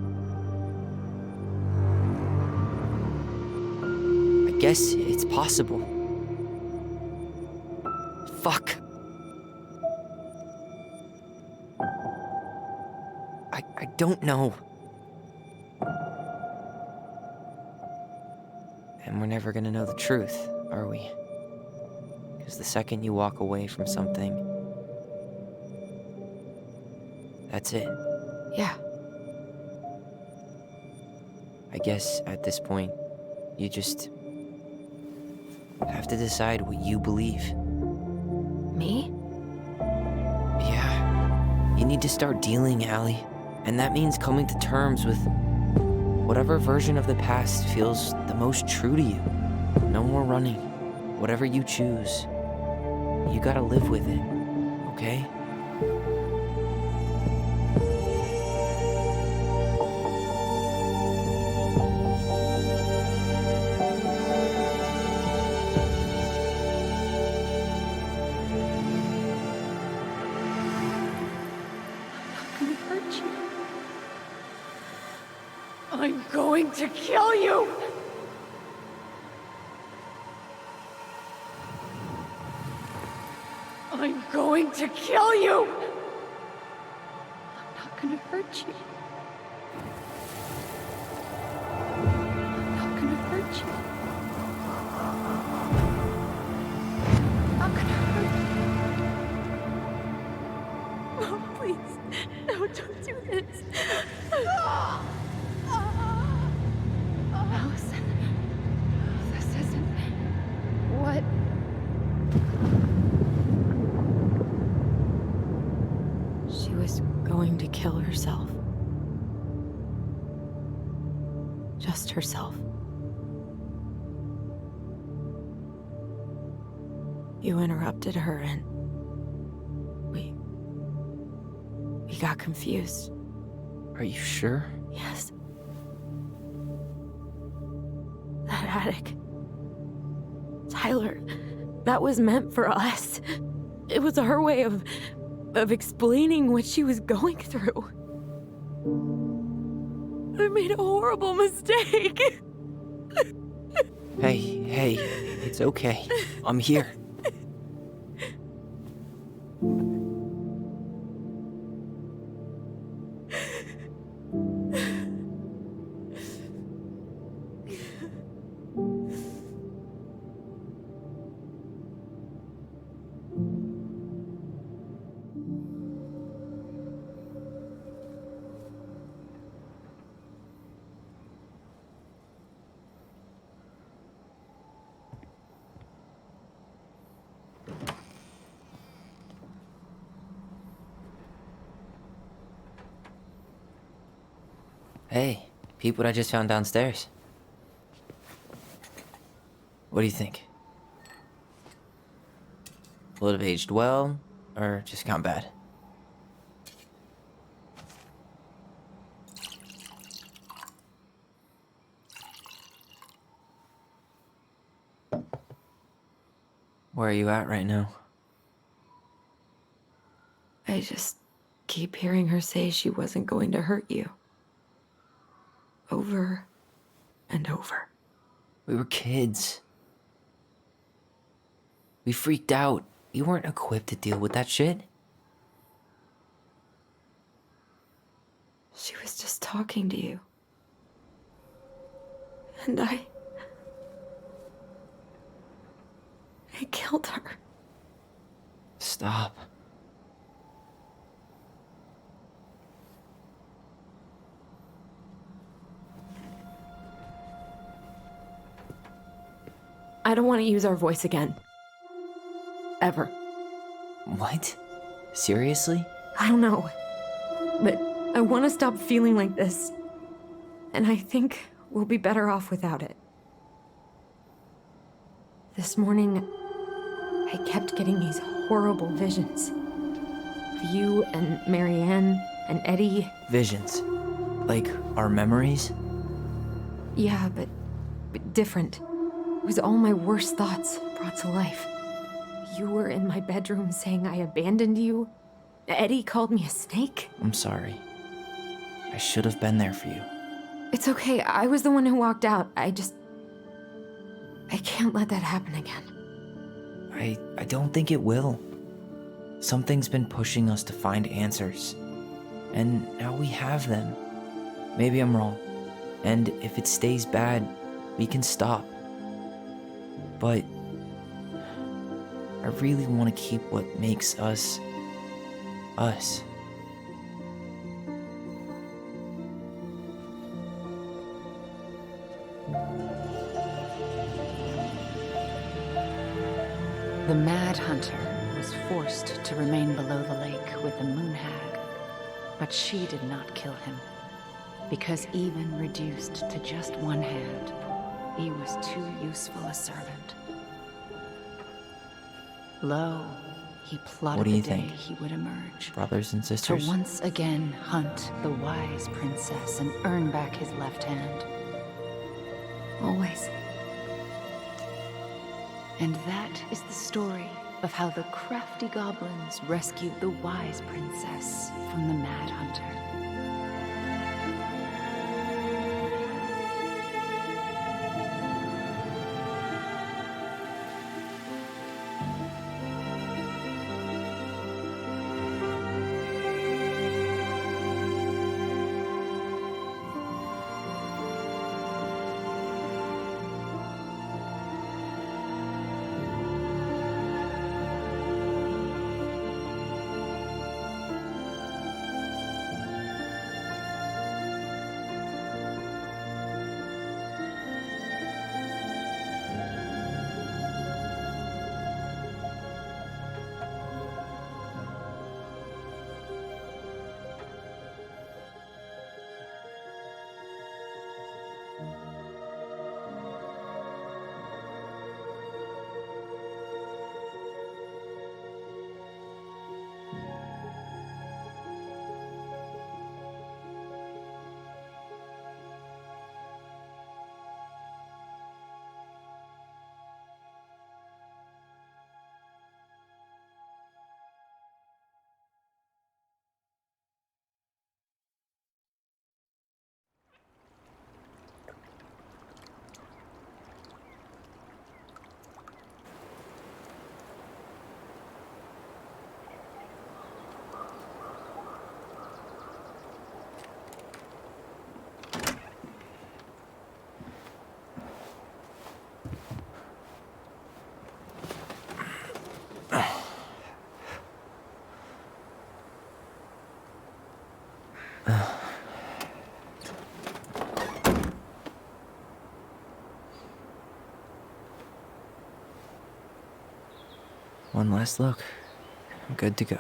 Speaker 3: I guess it's possible. Fuck. I don't know. And we're never gonna know the truth, are we? Because the second you walk away from something, that's it.
Speaker 4: Yeah.
Speaker 3: I guess at this point, you just have to decide what you believe.
Speaker 4: Me?
Speaker 3: Yeah. You need to start dealing, Allie. And that means coming to terms with whatever version of the past feels the most true to you. No more running. Whatever you choose, you gotta live with it, okay?
Speaker 1: I'm going to kill you! I'm going to kill you! I'm not gonna hurt you. I'm not gonna hurt you. I'm not gonna hurt you. Oh, please. No, don't do this. Allison, this isn't what...
Speaker 4: She was going to kill herself. Just herself. You interrupted her and we got confused.
Speaker 3: Are you sure?
Speaker 4: Yes. That attic. Tyler, that was meant for us. It was her way of explaining what she was going through. I made a horrible mistake.
Speaker 3: Hey, it's okay. I'm here. Hey, peep what I just found downstairs. What do you think? Will it have aged well, or just gone bad? Where are you at right now?
Speaker 4: I just keep hearing her say she wasn't going to hurt you. Over and over.
Speaker 3: We were kids. We freaked out. You weren't equipped to deal with that shit.
Speaker 4: She was just talking to you. And I killed her.
Speaker 3: Stop.
Speaker 4: I don't want to use our voice again. Ever.
Speaker 3: What? Seriously?
Speaker 4: I don't know. But I want to stop feeling like this. And I think we'll be better off without it. This morning, I kept getting these horrible visions. Of you and Marianne and Eddie.
Speaker 3: Visions. Like our memories?
Speaker 4: Yeah, but different. It was all my worst thoughts brought to life. You were in my bedroom saying I abandoned you. Eddie called me a snake.
Speaker 3: I'm sorry. I should have been there for you.
Speaker 4: It's okay, I was the one who walked out. I can't let that happen again.
Speaker 3: I don't think it will. Something's been pushing us to find answers. And now we have them. Maybe I'm wrong. And if it stays bad, we can stop. But I really want to keep what makes us, us.
Speaker 1: The Mad Hunter was forced to remain below the lake with the Moon Hag, but she did not kill him, because even reduced to just one hand, he was too useful a servant. Lo, he plotted
Speaker 3: What do you
Speaker 1: the day
Speaker 3: think?
Speaker 1: he would emerge,
Speaker 3: Brothers and
Speaker 1: to
Speaker 3: sisters?
Speaker 1: once again hunt the wise princess and earn back his left hand.
Speaker 4: Always.
Speaker 1: And that is the story of how the crafty goblins rescued the wise princess from the Mad Hunter.
Speaker 3: One last look. I'm good to go.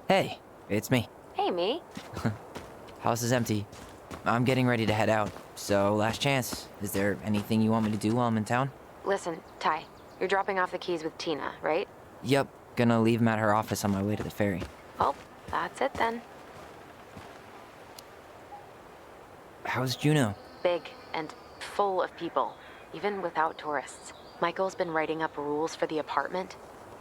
Speaker 3: Hey, it's me.
Speaker 4: Hey, me.
Speaker 3: House is empty. I'm getting ready to head out, so last chance. Is there anything you want me to do while I'm in town?
Speaker 4: Listen, Ty, you're dropping off the keys with Tina, right?
Speaker 3: Yep, gonna leave them at her office on my way to the ferry.
Speaker 4: Well, that's it then.
Speaker 3: How's Juno?
Speaker 4: Big and full of people, even without tourists. Michael's been writing up rules for the apartment.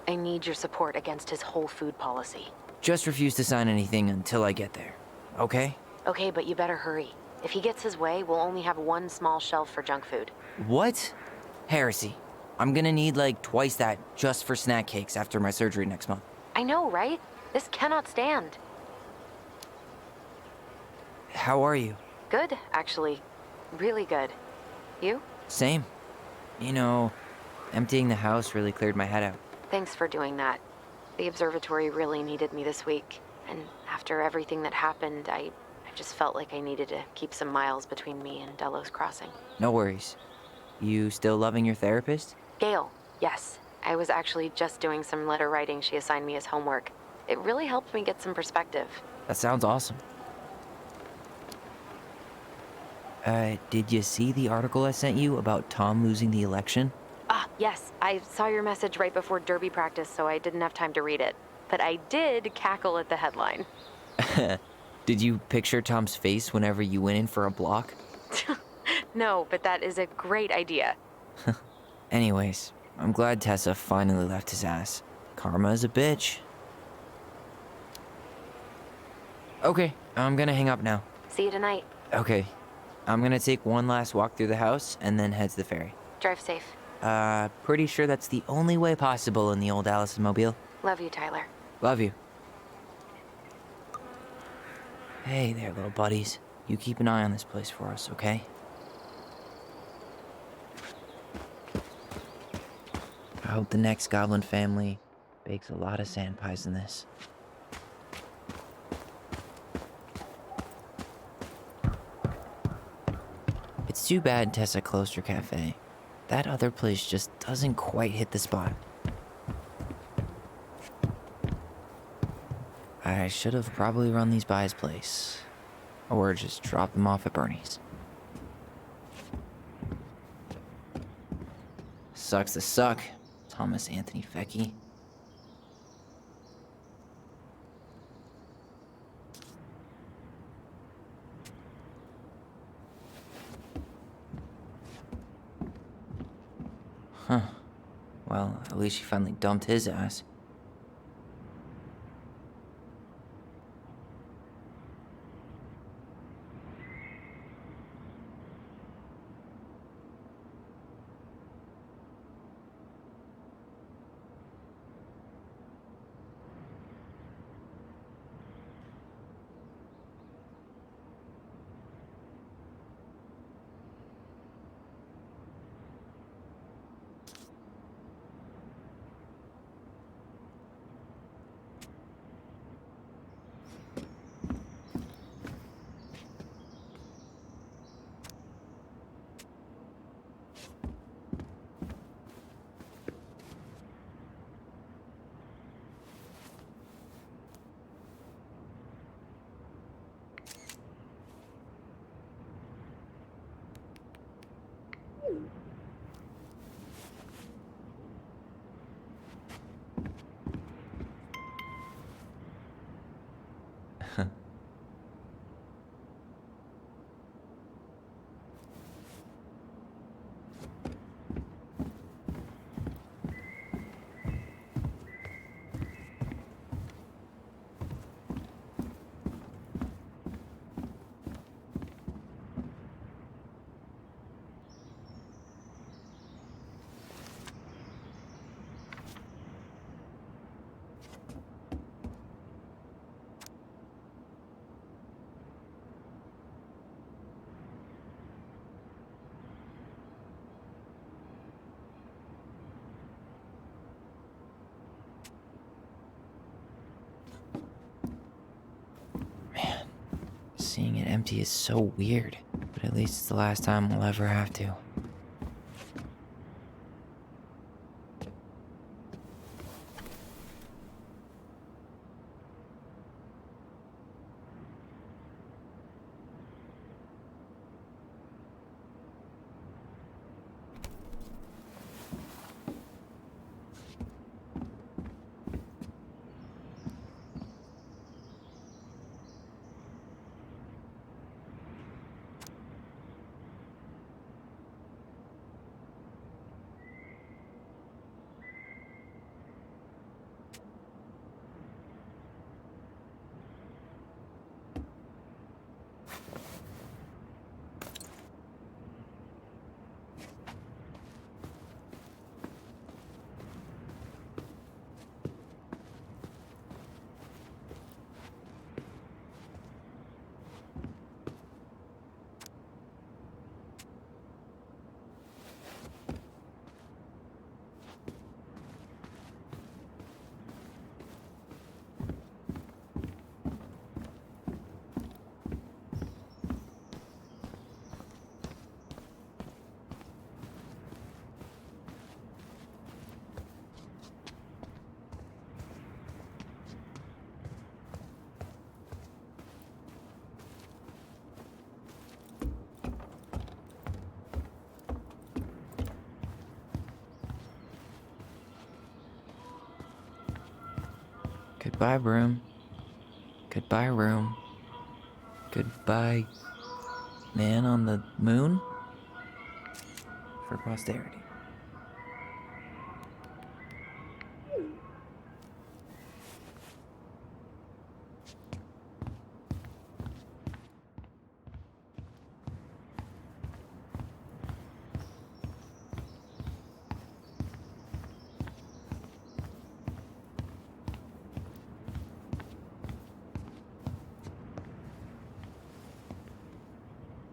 Speaker 4: I need your support against his whole food policy.
Speaker 3: Just refuse to sign anything until I get there, okay?
Speaker 4: Okay, but you better hurry. If he gets his way, we'll only have one small shelf for junk food.
Speaker 3: What? Heresy. I'm gonna need like twice that just for snack cakes after my surgery next month.
Speaker 4: I know, right? This cannot stand.
Speaker 3: How are you?
Speaker 4: Good, actually. Really good. You?
Speaker 3: Same. You know, emptying the house really cleared my head out.
Speaker 4: Thanks for doing that. The observatory really needed me this week. And after everything that happened, I just felt like I needed to keep some miles between me and Delos Crossing.
Speaker 3: No worries. You still loving your therapist?
Speaker 4: Gail, yes. I was actually just doing some letter writing she assigned me as homework. It really helped me get some perspective.
Speaker 3: That sounds awesome. Did you see the article I sent you about Tom losing the election?
Speaker 4: Ah, yes. I saw your message right before Derby practice, so I didn't have time to read it. But I did cackle at the headline.
Speaker 3: Did you picture Tom's face whenever you went in for a block?
Speaker 4: No, but that is a great idea.
Speaker 3: Anyways, I'm glad Tessa finally left his ass. Karma is a bitch. Okay, I'm gonna hang up now.
Speaker 4: See you tonight.
Speaker 3: Okay, I'm gonna take one last walk through the house and then head to the ferry.
Speaker 4: Drive safe.
Speaker 3: Pretty sure that's the only way possible in the old Allison Mobile.
Speaker 4: Love you, Tyler.
Speaker 3: Love you. Hey there, little buddies. You keep an eye on this place for us, okay? I hope the next goblin family bakes a lot of sand pies in this. It's too bad Tessa closed her cafe. That other place just doesn't quite hit the spot. I should have probably run these by his place. Or just dropped them off at Bernie's. Sucks to suck, Thomas Anthony Fecky. Huh. Well, at least she finally dumped his ass. Seeing it empty is so weird, but at least it's the last time we'll ever have to. Goodbye, broom. Goodbye, room. Goodbye, man on the moon? For posterity.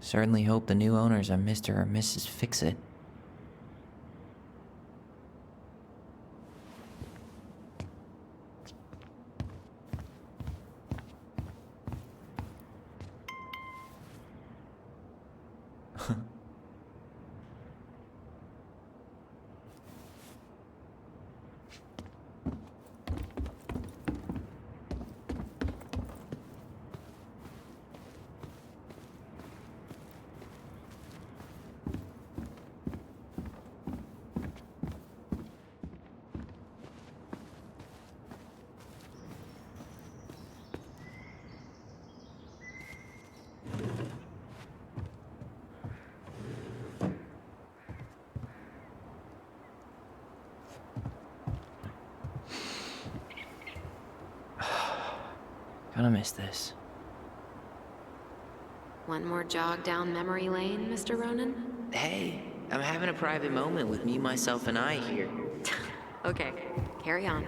Speaker 3: Certainly hope the new owners are Mr. or Mrs. Fix-It. Gonna miss this.
Speaker 4: One more jog down memory lane, Mr. Ronan?
Speaker 3: Hey, I'm having a private moment with me, myself, and I here.
Speaker 4: Okay, carry on.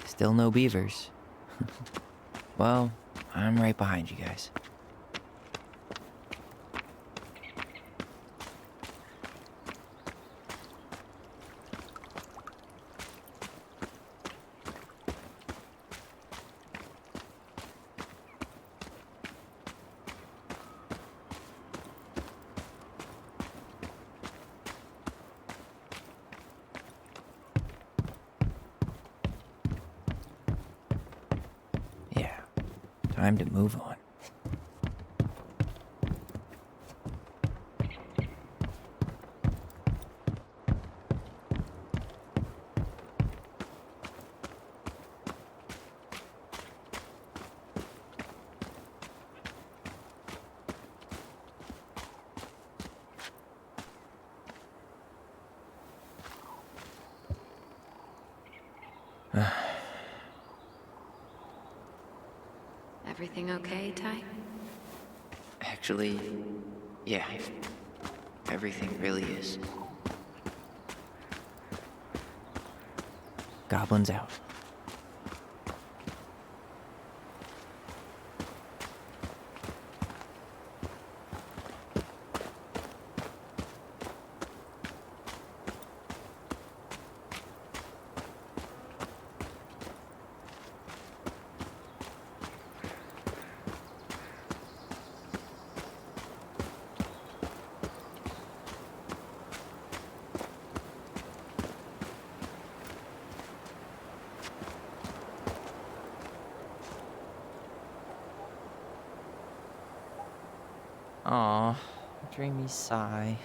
Speaker 3: Still no beavers. Well, I'm right behind you guys. Yeah, time to move on.
Speaker 4: Everything okay, Ty?
Speaker 3: Actually, yeah. Everything really is. Goblins out. Aw, dreamy sigh.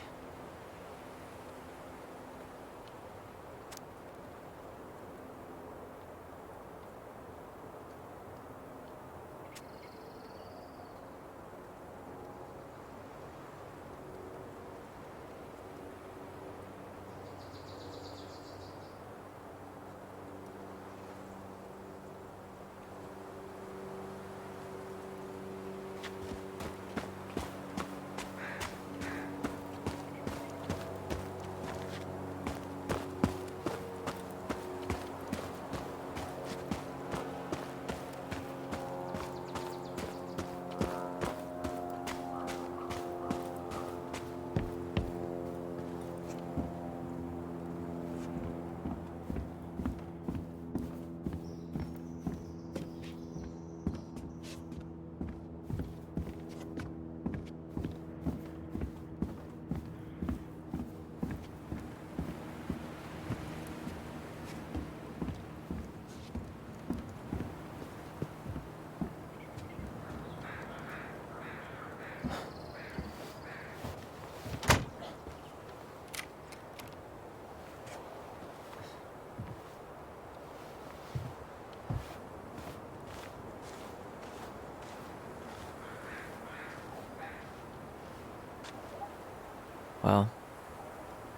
Speaker 3: Well,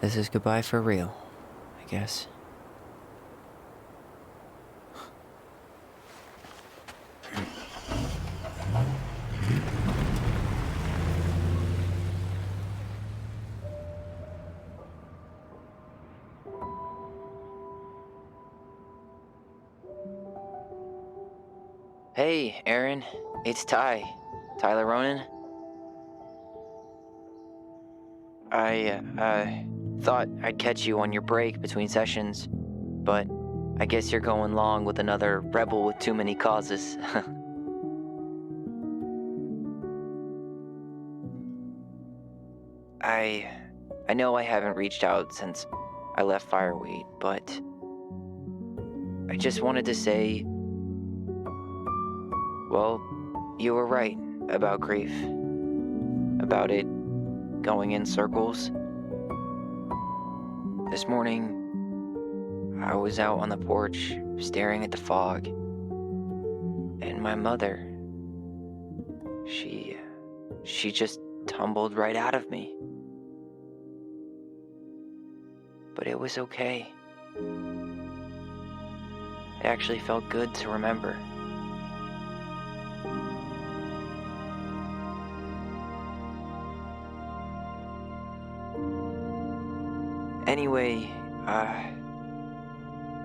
Speaker 3: this is goodbye for real, I guess. Hey, Aaron. It's Tyler Ronan. I thought I'd catch you on your break between sessions, but I guess you're going long with another rebel with too many causes. I know I haven't reached out since I left Fireweed, but I just wanted to say, well, you were right about grief. About it going in circles. This morning, I was out on the porch staring at the fog, and my mother, she just tumbled right out of me. But it was okay. It actually felt good to remember. Anyway,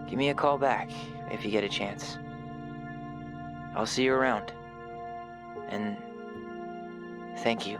Speaker 3: give me a call back if you get a chance. I'll see you around. And thank you.